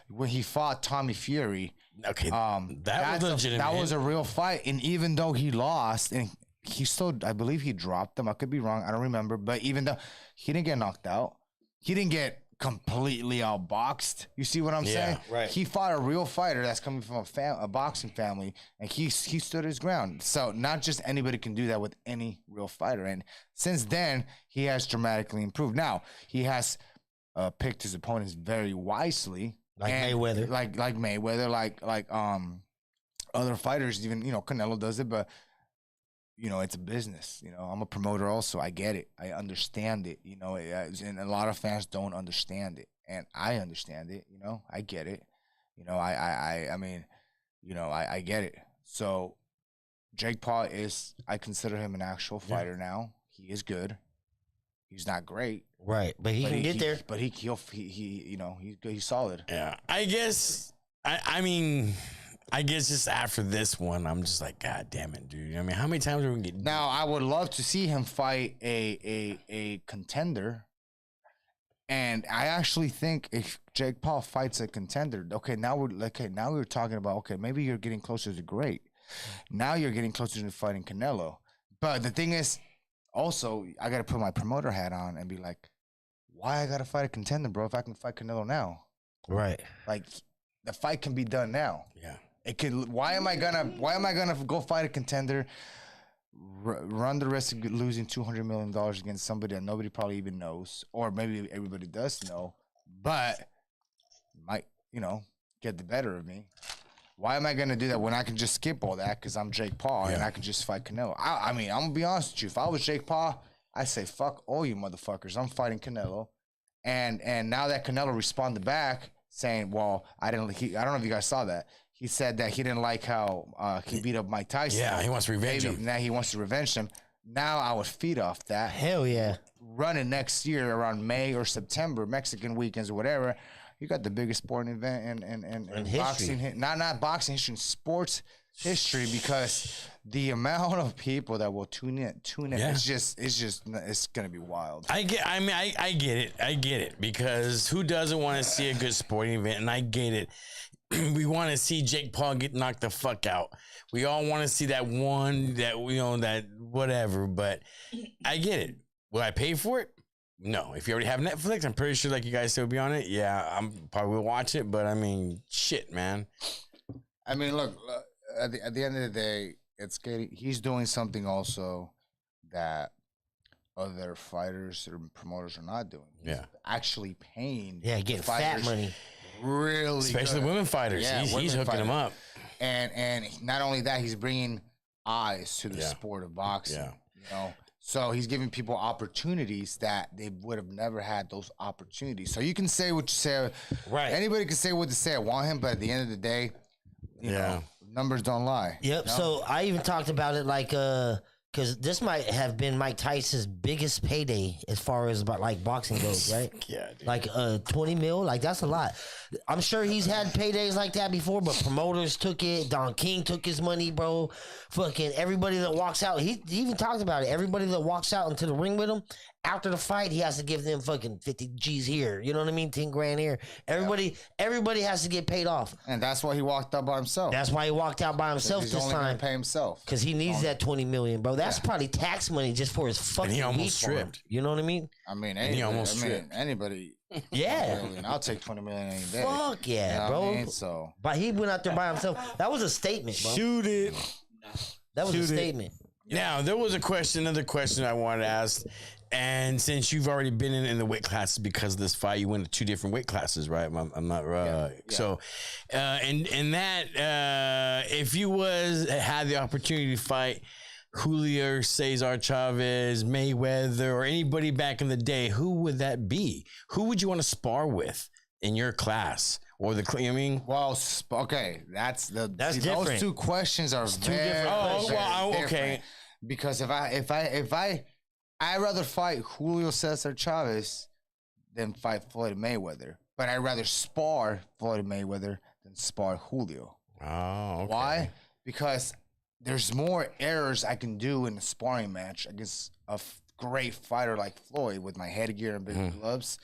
when he fought Tommy Fury, Okay, that was legitimate. that was a real fight. And even though he lost, and he still, I believe he dropped him. I could be wrong. I don't remember. But even though he didn't get knocked out, he didn't get completely outboxed. You see what I'm saying? right. He fought a real fighter that's coming from a boxing family, and he stood his ground. So not just anybody can do that with any real fighter. And since then, he has dramatically improved. Now he has picked his opponents very wisely, Like Mayweather. like Mayweather, like other fighters. Even Canelo does it, but. It's a business. I'm a promoter also. I get it. I understand it. And a lot of fans don't understand it, and I understand it. I get it. I get it. So, Jake Paul I consider him an actual fighter now. He is good. He's not great, right? But he can get there. But he's solid. Yeah, I guess. I mean, I guess just after this one, I'm just like, God damn it, dude. I mean, how many times are we gonna get? Now, I would love to see him fight a contender. And I actually think if Jake Paul fights a contender, now we're talking about, maybe you're getting closer to great. Now you're getting closer to fighting Canelo. But the thing is, also, I got to put my promoter hat on and be like, why I got to fight a contender, bro, if I can fight Canelo now? Right. Like, the fight can be done now. Yeah. It could. Why am I gonna go fight a contender, run the risk of losing $200 million against somebody that nobody probably even knows, or maybe everybody does know, but might get the better of me? Why am I gonna do that when I can just skip all that because I'm Jake Paul and I can just fight Canelo? I mean, I'm gonna be honest with you. If I was Jake Paul, I say fuck all you motherfuckers. I'm fighting Canelo, and now that Canelo responded back saying, "Well, I don't know if you guys saw that." He said that he didn't like how he beat up Mike Tyson. Yeah, he wants to revenge him. Now he wants to revenge him. Now I would feed off that. Hell yeah. Running next year around May or September, Mexican weekends or whatever, you got the biggest sporting event in boxing, not boxing history, in sports history, because the amount of people that will tune in, it's gonna be wild. I get it because who doesn't want to see a good sporting event? And I get it. We want to see Jake Paul get knocked the fuck out. We all want to see that one, that that whatever. But I get it. Will I pay for it? No. If you already have Netflix, I'm pretty sure, like you guys still be on it. Yeah, I'm probably will watch it. But I mean, shit, man. I mean, look, at the end of the day, he's doing something also that other fighters or promoters are not doing. He's actually paying. Yeah, getting fat money. Really, especially women fighters. Yeah, he's hooking them up, and not only that, he's bringing eyes to the sport of boxing. Yeah. So he's giving people opportunities that they would have never had those opportunities. So you can say what you say, right? Anybody can say what to say. I want him, but at the end of the day, you know, numbers don't lie. Yep. So I even talked about it like because this might have been Mike Tyson's biggest payday as far as about like boxing goes, right? Yeah, dude. Like 20 mil, like that's a lot. I'm sure he's had paydays like that before, but promoters took it. Don King took his money, bro. Fucking everybody that walks out, he even talked about it. Everybody that walks out into the ring with him after the fight, he has to give them fucking 50 G's here. You know what I mean? 10 grand here. Everybody has to get paid off. And that's why he walked out by himself. That's why he walked out by himself this only time. Gonna pay himself. Because he needs that 20 million, bro. That's probably tax money just for his fucking and he almost stripped. You know what I mean? I mean, anybody. Yeah. I'll take 20 million any day. Fuck yeah, you know bro. I mean? So, but he went out there by himself. That was a statement, bro. Shoot it. That was a statement. Now, there was another question I wanted to ask. And since you've already been in the weight classes because of this fight, you went to 2 different weight classes, right? I'm not right. Yeah. So, and that if you had the opportunity to fight Julio Cesar Chavez, Mayweather, or anybody back in the day, who would that be? Who would you want to spar with in your class? Or well, okay, that's different. Those 2 questions are very okay. Different. Because if I'd rather fight Julio Cesar Chavez than fight Floyd Mayweather, but I'd rather spar Floyd Mayweather than spar Julio. Oh, okay. Why? Because there's more errors I can do in a sparring match against a great fighter like Floyd with my headgear and big gloves,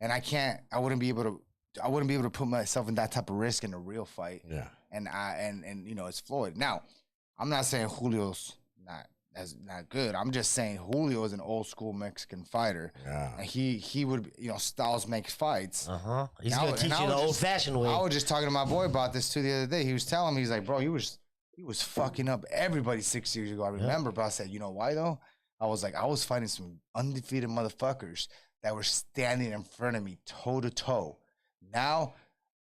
and I wouldn't be able to put myself in that type of risk in a real fight. Yeah. And it's Floyd. Now, I'm not saying Julio's not good. I'm just saying Julio is an old school Mexican fighter. Yeah. And he would, styles make fights. He's gonna teach you the old fashioned way. I was just talking to my boy about this too the other day. He was telling me, he's like, bro, he was fucking up everybody 6 years ago. I remember, but I said, you know why though? I was like, I was fighting some undefeated motherfuckers that were standing in front of me toe to toe. Now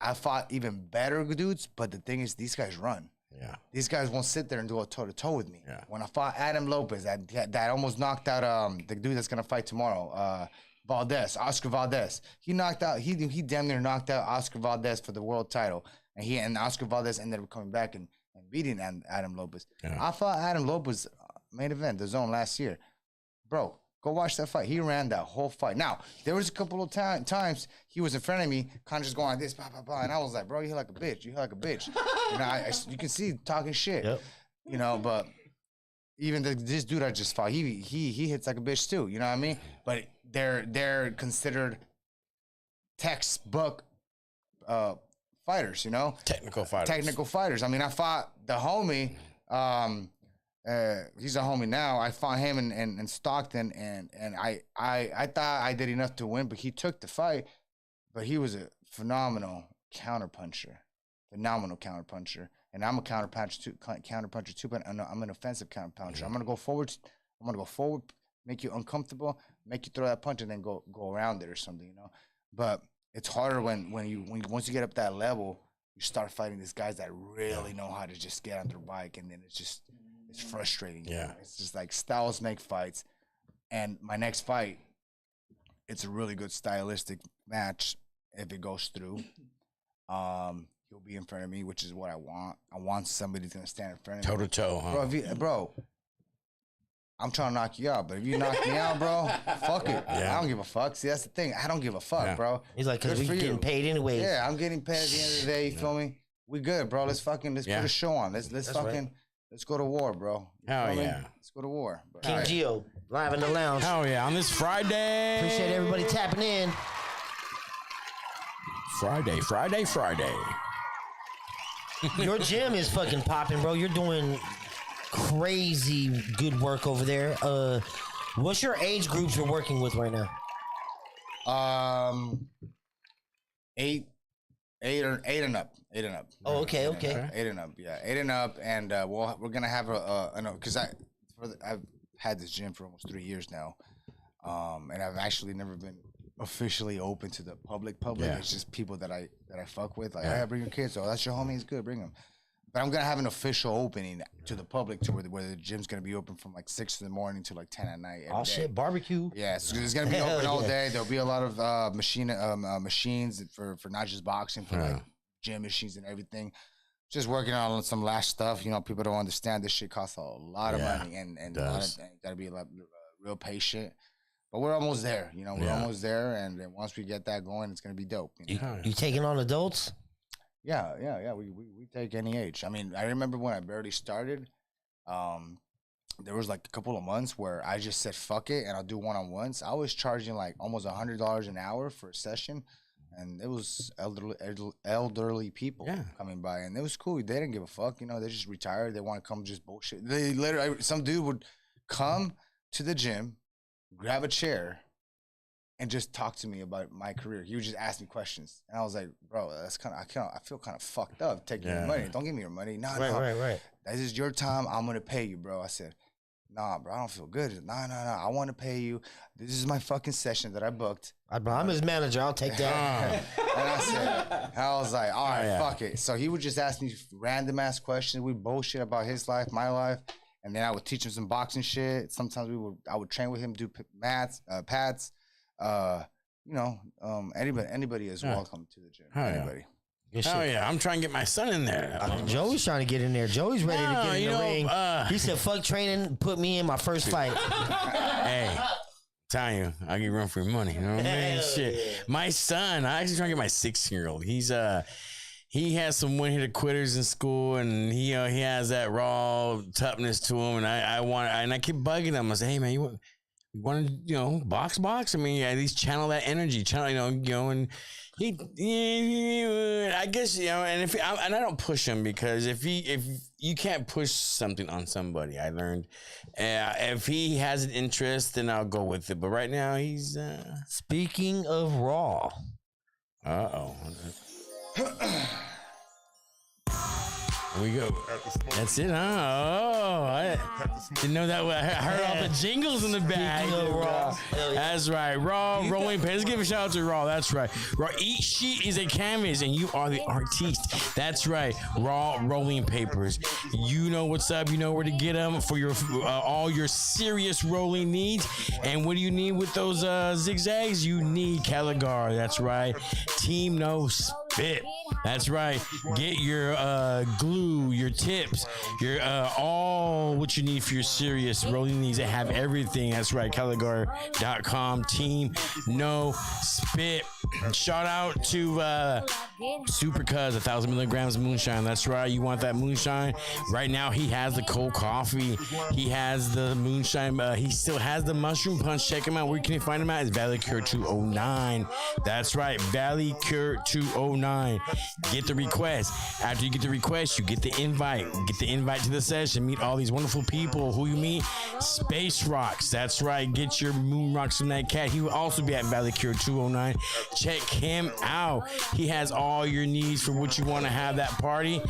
I fought even better dudes, but the thing is, these guys run. Yeah, these guys won't sit there and do a toe to toe with me. Yeah. When I fought Adam Lopez, that almost knocked out the dude that's gonna fight tomorrow, Oscar Valdez. He knocked out. He damn near knocked out Oscar Valdez for the world title, and Oscar Valdez ended up coming back and beating Adam Lopez. Yeah. I fought Adam Lopez main event, the Zone, last year, bro. Go watch that fight. He ran that whole fight. Now, there was a couple of times he was in front of me, kind of just going like this, blah, blah, blah. And I was like, bro, you hit like a bitch. You hit like a bitch. You know, you can see talking shit. Yep. You know, but even this dude I just fought, he hits like a bitch too. You know what I mean? But they're considered textbook fighters, you know? Technical fighters. Technical fighters. I mean, I fought the homie. He's a homie now. I fought him in Stockton, and I thought I did enough to win, but he took the fight. But he was a phenomenal counterpuncher. And I'm a counterpuncher too, but I'm an offensive counterpuncher. I'm gonna go forward. Make you uncomfortable, make you throw that punch, and then go around it or something, you know. But it's harder when once you get up that level, you start fighting these guys that really know how to just get on their bike, and then it's frustrating. You know? It's just like styles make fights. And my next fight, it's a really good stylistic match if it goes through. He'll be in front of me, which is what I want. I want somebody that's gonna stand in front of me. Toe to toe, huh? Bro, I'm trying to knock you out, but if you knock me out, bro, fuck it. Yeah. I don't give a fuck. See, that's the thing. I don't give a fuck, bro. He's like, because Good we for getting you. paid anyway. Yeah, I'm getting paid at the end of the day. You feel me? We good, bro. Let's put a show on. Let's go to war, bro. You Hell feel me? yeah. Let's go to war. Bro. King Gio, live in the lounge. Hell yeah. On this Friday. Appreciate everybody tapping in. Friday. Your gym is fucking popping, bro. You're doing crazy good work over there. What's your age groups you're working with right now? 8 and up. 8 and up. Oh, okay. 8 and up. Yeah, 8 and up, and we're gonna have because I've had this gym for almost 3 years now, and I've actually never been officially open to the public. Yeah. It's just people that I fuck with. Like, hey, bring your kids. Oh, that's your homie. He's good. Bring him. But I'm gonna have an official opening to the public, to where the gym's gonna be open from like 6 in the morning to like 10 at night. Oh shit, barbecue. Yeah, so it's gonna be open all day. There'll be a lot of machines for not just boxing, for like gym machines and everything. Just working on some last stuff. You know, people don't understand this shit costs a lot of money, and gotta be real patient. But we're almost there. You know, we're almost there, and then once we get that going, it's gonna be dope. You taking on adults? Yeah. We take any age. I mean, I remember when I barely started, there was like a couple of months where I just said fuck it and I'll do one-on-ones. I was charging like almost $100 an hour for a session, and it was elderly people coming by, and it was cool. They didn't give a fuck. You know, they just retired. They want to come just bullshit. They literally, some dude would come to the gym, grab a chair, and just talk to me about my career. He would just ask me questions, and I was like, "Bro, that's I feel kind of fucked up taking your money. Don't give me your money. No, Right. This is your time. I'm gonna pay you, bro." I said, "Nah, bro, I don't feel good. Nah. I want to pay you. This is my fucking session that I booked. I'm his manager. I'll take that." And I was like, all right, fuck it. So he would just ask me random ass questions. We bullshit about his life, my life, and then I would teach him some boxing shit. Sometimes I would train with him, do pats. You know, anybody is welcome to the gym. Anybody. Oh yeah, I'm trying to get my son in there. Joey's trying to get in there. Joey's ready to get in the ring. He said, "Fuck training, put me in my first fight." Hey, telling you, I give room for your money. You know what I mean? Shit. My son, I actually trying to get my 16-year-old. He has some one-hitter quitters in school, and he has that raw toughness to him, and I keep bugging him. I say, "Hey man, you want to box? I mean, at least channel that energy, and he I guess and and I don't push him, because if you can't push something on somebody, I learned if he has an interest, then I'll go with it. But right now he's Speaking of raw, Here we go. That's it, huh? Oh, I didn't know that. I heard all the jingles in the back. Raw. That's right. Raw rolling paper. Let's give a shout out to Raw. That's right. Raw. Each sheet is a canvas, and you are the artiste. That's right. Raw rolling papers. You know what's up. You know where to get them for your all your serious rolling needs. And what do you need with those zigzags? You need Caligar. That's right. Team No Spit. That's right. Get your glue, your tips, your all what you need for your serious rolling knees. They have everything. That's right. Caligar.com. Team No Spit. Shout out to Super Cuz, 1,000 milligrams of moonshine. That's right. You want that moonshine? Right now, he has the cold coffee. He has the moonshine. He still has the mushroom punch. Check him out. Where can you find him at? It's Valley Cure 209. That's right. Valley Cure 209. Get the request. After you get the request, you get the invite. Get the invite to the session. Meet all these wonderful people. Who you meet? Space Rocks. That's right. Get your moon rocks from that cat. He will also be at Valley Cure 209. Check him out. He has all your needs for what you want to have that party.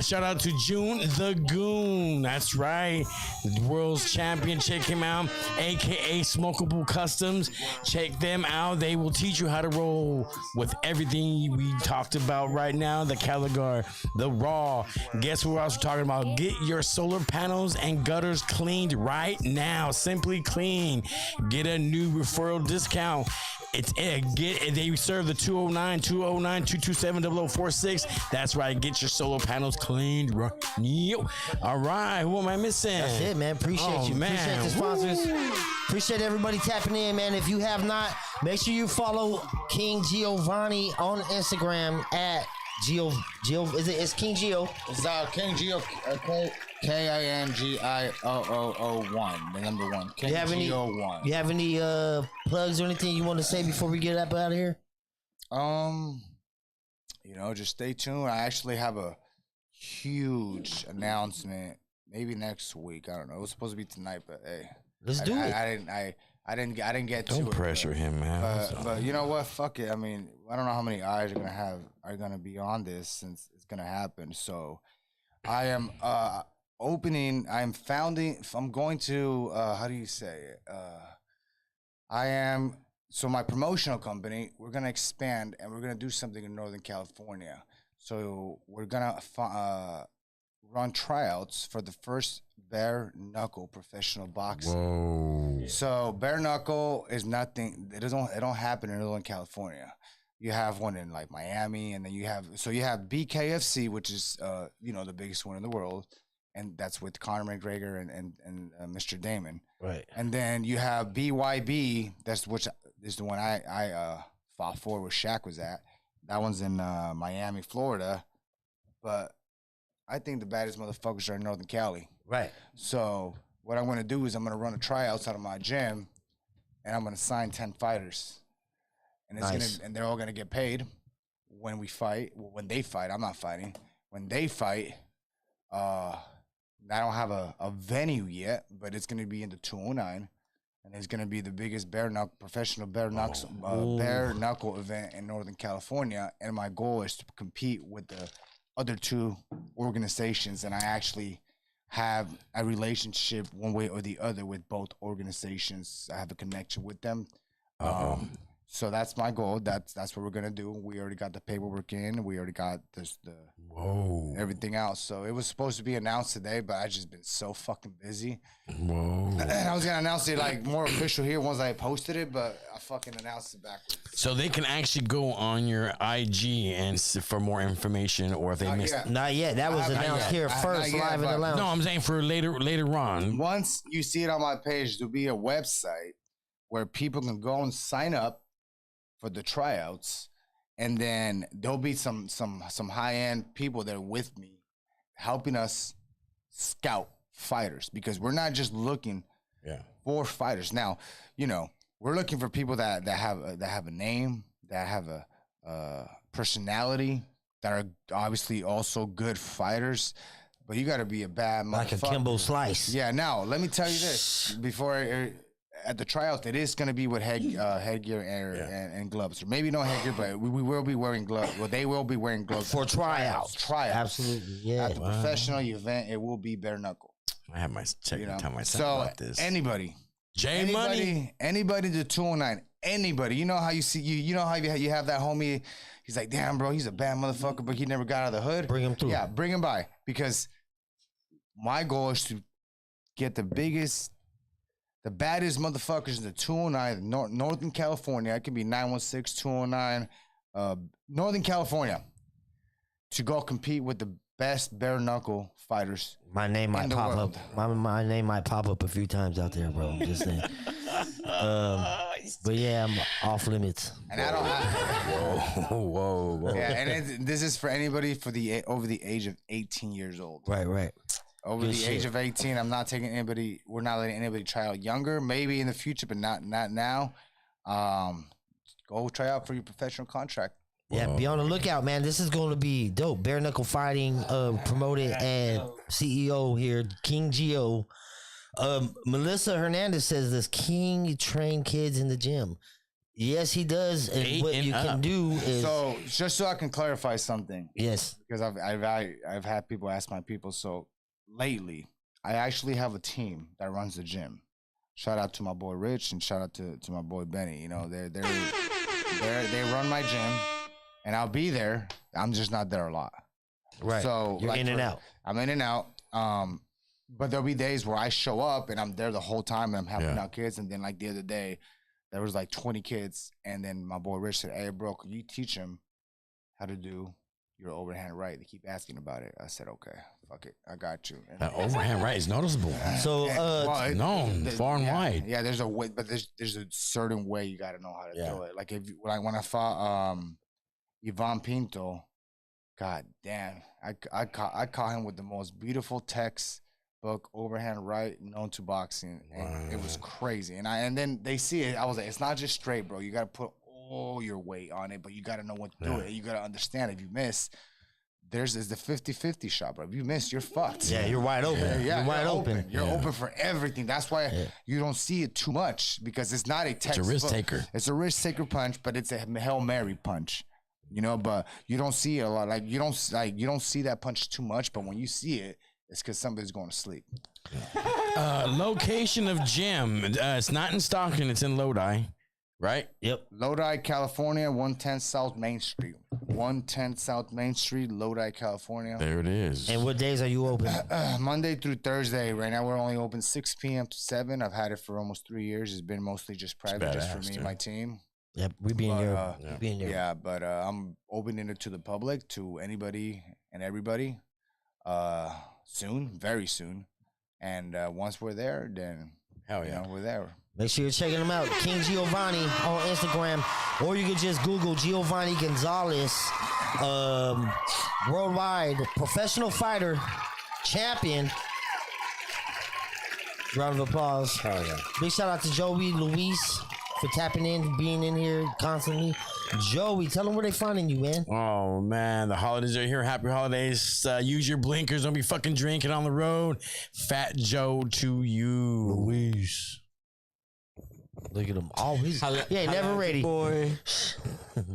Shout out to June the Goon. That's right. The world's champion. Check him out. AKA Smokable Customs. Check them out. They will teach you how to roll with everything we talked about right now. The Caligar, the Raw. Guess what else we're talking about? Get your solar panels and gutters cleaned right now. Simply Clean. Get a new referral discount. They serve the 209-227-0046. That's right. Get your solar panels cleaned. All right. Who am I missing? That's it, man. Appreciate you. Man. Appreciate the sponsors. Appreciate everybody tapping in, man. If you have not, make sure you follow King Giovanni on Instagram at it's King Gio. It's King Gio. KINGIOOO1, the number 1. King Gio 1. You have any plugs or anything you want to say before we get up out of here? Just stay tuned. I actually have a huge announcement. Maybe next week. I don't know. It was supposed to be tonight, but hey, let's do it. I didn't get to it. Don't pressure him, man. But you know what? Fuck it. I mean, I don't know how many eyes are gonna be on this since it's gonna happen. So, I am opening. I'm going to. How do you say it? So my promotional company. We're gonna expand and we're gonna do something in Northern California. So we're gonna run tryouts for the first bare knuckle professional boxing. Whoa. So bare knuckle is nothing. It don't happen in Northern California. You have one in like Miami, and then you have BKFC, which is the biggest one in the world, and that's with Conor McGregor and Mr. Damon. Right. And then you have BYB. Which is the one I fought for, where Shaq was at. That one's in Miami, Florida, but I think the baddest motherfuckers are in Northern Cali. Right. So what I'm going to do is I'm going to run a tryouts out of my gym, and I'm going to sign 10 fighters. And and they're all going to get paid when we fight. Well, when they fight, I'm not fighting. When they fight, I don't have a venue yet, but it's going to be in the 209. And it's going to be the biggest professional bare knuckle event in Northern California. And my goal is to compete with the other two organizations, and I actually have a relationship one way or the other with both organizations. I have a connection with them. So that's my goal. That's what we're gonna do. We already got the paperwork in. We already got everything else. So it was supposed to be announced today, but I just been so fucking busy. Whoa. And I was gonna announce it like more official here once I posted it, but I fucking announced it backwards. So they can actually go on your IG and for more information, or if they missed it. Not yet. That was announced here first, live in the lounge. No, I'm saying for later on. Once you see it on my page, there'll be a website where people can go and sign up for the tryouts, and then there'll be some high-end people that are with me helping us scout fighters, because we're not just looking for fighters. Now, we're looking for people that have a name, that have a personality, that are obviously also good fighters, but you got to be a bad motherfucker. Like a Kimbo Slice. Yeah. Now, let me tell you this before at the tryouts, it is going to be with headgear and gloves. Or maybe no headgear, but we will be wearing gloves. Well, they will be wearing gloves for tryouts. Tryouts. Absolutely, yeah. At the professional event, it will be bare knuckle. I have my check tell my son so about this. Anybody, Money, anybody to 209, anybody. You know how you see you know how you have that homie. He's like, damn, bro, he's a bad motherfucker, but he never got out of the hood. Bring him through. Yeah, bring him by, because my goal is to get the baddest motherfuckers in the 209, Northern California. It can be 916, 209, Northern California. to go compete with the best bare knuckle fighters. My name might in the pop world. up. My name might pop up a few times out there, bro. I'm just saying. But yeah, I'm off limits. And I don't have. Whoa. Yeah, and this is for anybody over the age of 18 years old. Right. Over Good the age of 18, I'm not taking anybody. We're not letting anybody try out younger. Maybe in the future, but not now. Go try out for your professional contract. Yeah, be on the lookout, man. This is going to be dope. Bare knuckle fighting, promoted and CEO here, King Geo. Melissa Hernandez says, does King train kids in the gym? Yes, he does. And 8 what and you can up. do is So just so I can clarify something, yes, because I've had people ask my people. So lately, I actually have a team that runs the gym. Shout out to my boy Rich and shout out to my boy Benny. You know, they run my gym, and I'll be there. I'm just not there a lot. right. So You're like in and out. I'm in and out. But there'll be days where I show up and I'm there the whole time and I'm helping out kids. And then like the other day, there was like 20 kids, and then my boy Rich said, "Hey, bro, can you teach them how to do your overhand right?" They keep asking about it. I said, "Okay, fuck it, I got you." And That overhand right is noticeable. So, known far and wide. Yeah, there's a way, but there's a certain way you got to know how to do it. Like when I fought Ivan Pinto, god damn, I caught him with the most beautiful textbook overhand right known to boxing, and it was crazy. And then they see it. I was like, it's not just straight, bro. You got to put all your weight on it, but you got to know what to do it. You got to understand if you miss. There's the 50-50 shot, bro. If you miss, you're fucked. Yeah, you're wide open. Yeah, you're wide open. You're open for everything. That's why you don't see it too much, because it's not a textbook. It's a risk taker. It's a risk taker punch, but it's a Hail Mary punch. You know, but you don't see it a lot. Like you don't see that punch too much, but when you see it, it's because somebody's going to sleep. Location of gym. It's not in Stockton. It's in Lodi, right? Yep. Lodi, California, 110 South Main Street. 110 South Main Street, Lodi, California. There it is. And what days are you open? Monday through Thursday. Right now, we're only open 6 p.m. to 7. I've had it for almost 3 years. It's been mostly just private, just for me and my team. Yep, we be in Europe. Yeah, but I'm opening it to the public, to anybody and everybody, soon, very soon. And once we're there, then hell yeah, we're there. Make sure you're checking him out, King Giovanni on Instagram, or you can just Google Giovanni Gonzalez, worldwide professional fighter, champion. Round of applause. Oh, yeah. Big shout out to Joey Luis for tapping in, being in here constantly. Joey, tell them where they finding you, man. Oh man, the holidays are here. Happy holidays. Use your blinkers. Don't be fucking drinking on the road. Fat Joe to you. Luis. Look at him. Always. Yeah, never ready. Boy.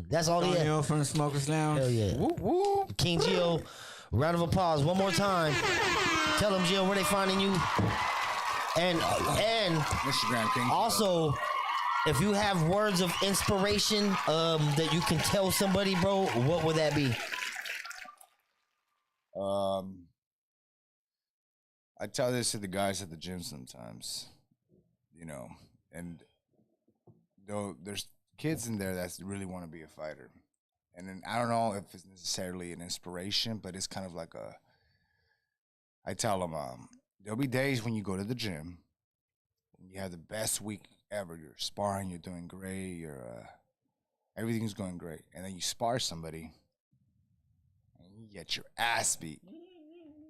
That's all he had. Daniel from the Smokers Lounge. Hell yeah. Woo, woo. King Gio, round of applause one more time. Tell them, Gio, where they finding you. And Instagram King. Also, if you have words of inspiration that you can tell somebody, bro, what would that be? I tell this to the guys at the gym sometimes, and though there's kids in there that really want to be a fighter. And then I don't know if it's necessarily an inspiration, but it's kind of like I tell them, there'll be days when you go to the gym and you have the best week ever. You're sparring, you're doing great, everything's going great. And then you spar somebody and you get your ass beat.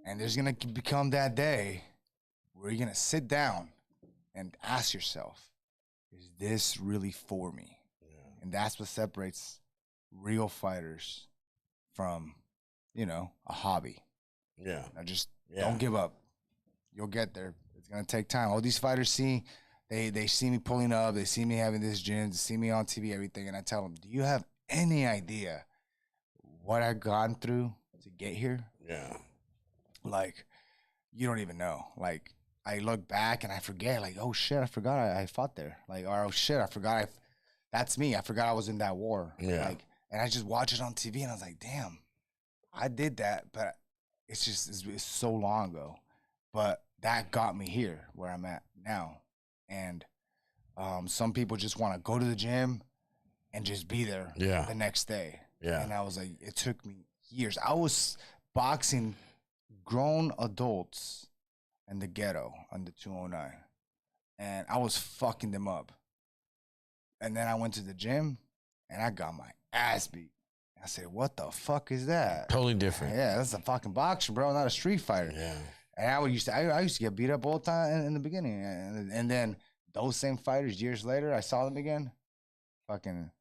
And there's going to become that day where you're going to sit down and ask yourself, is this really for me? Yeah. And that's what separates real fighters from, a hobby. Yeah. Don't give up. You'll get there. It's going to take time. All these fighters they see me pulling up. They see me having this gym. They see me on TV, everything. And I tell them, do you have any idea what I've gone through to get here? Yeah. Like, you don't even know. Like, I look back and I forget, like, oh shit, I forgot I fought there. Like, or oh shit, I forgot that's me. I forgot I was in that war. Yeah. Like, and I just watch it on TV and I was like, damn, I did that, but it's so long ago. But that got me here where I'm at now. And some people just want to go to the gym and just be there the next day. Yeah. And I was like, it took me years. I was boxing grown adults in the ghetto on the 209, and I was fucking them up. And then I went to the gym, and I got my ass beat. I said, "What the fuck is that?" Totally different. Yeah, that's a fucking boxer, bro, not a street fighter. Yeah. And I used to get beat up all the time in the beginning, and then those same fighters years later, I saw them again. Fucking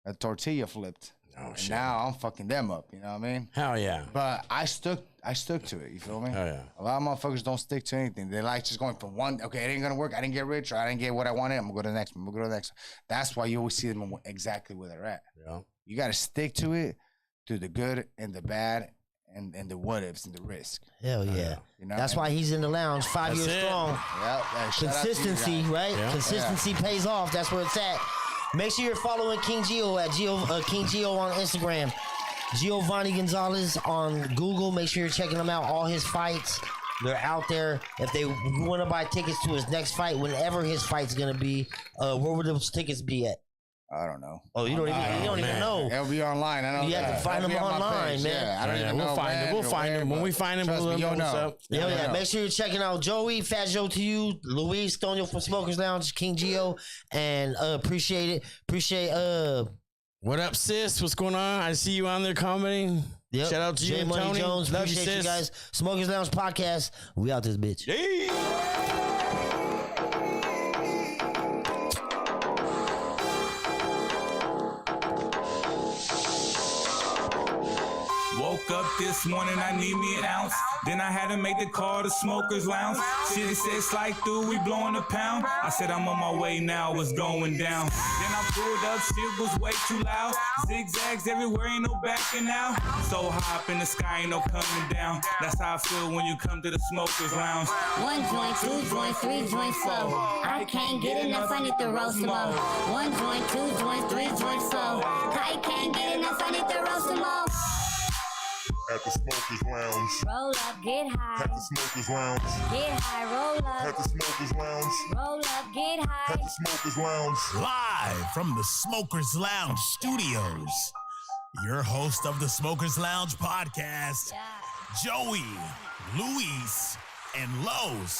a tortilla flipped. Oh And shit. now I'm fucking them up. You know what I mean? Hell yeah. But I stuck to it. You feel me? Hell yeah. A lot of motherfuckers don't stick to anything. They like just going from one. Okay, it ain't gonna work. I didn't get rich, or I didn't get what I wanted. I'm gonna go to the next one. I'm gonna go to the next one. That's why you always see them exactly where they're at. Yeah. You got to stick to it, through the good and the bad, and the what ifs and the risk. Hell yeah. You know? That's why he's in the lounge 5 That's years it. strong. Yeah, Consistency, right? Yeah. Consistency pays off. That's where it's at. Make sure you're following King Gio at King Gio on Instagram. Giovanni Gonzalez on Google. Make sure you're checking him out. All his fights, they're out there. If you want to buy tickets to his next fight, whenever his fight's gonna be, where would those tickets be at? I don't know. Oh, you don't even know. It'll be online. I know. You have to find It'll them be on my online, page. man. Yeah, I don't even know. We'll find when them. We'll or find where, them. When we but find them, trust we'll me, know you'll what's know. up. Hell yeah. know. Make sure you're checking out Joey, Fat Joe to you, Luis, Stonio from Smokers Lounge, King Gio, and appreciate it. Appreciate What up, sis? What's going on? I see you on there commenting. Yep. Shout out to J you, Money Tony. Jones. Love you, Appreciate you sis. guys. Smokers Lounge podcast. We out this bitch. Woke up this morning, I need me an ounce. Then I had to make the call to Smokers Lounge. Shit, it said slide through, we blowing a pound. I said I'm on my way now, what's going down? Then I pulled up, shit was way too loud. Zigzags everywhere, ain't no backing out. So high up in the sky, ain't no coming down. That's how I feel when you come to the Smokers Lounge. 1 joint, 2 joints, 3 joints slow. I can't get enough, I need to roast them all. 1 joint, 2 joints, 3 joints slow. I can't get enough, I need to roast them all. At the Smokers Lounge. Roll up, get high. At the Smokers Lounge. Get high, roll At up. the Smokers Lounge. Roll up, get At high. the Smokers Lounge. Live from the Smokers Lounge studios. Your host of the Smokers Lounge podcast, Joey, Luis, and Los.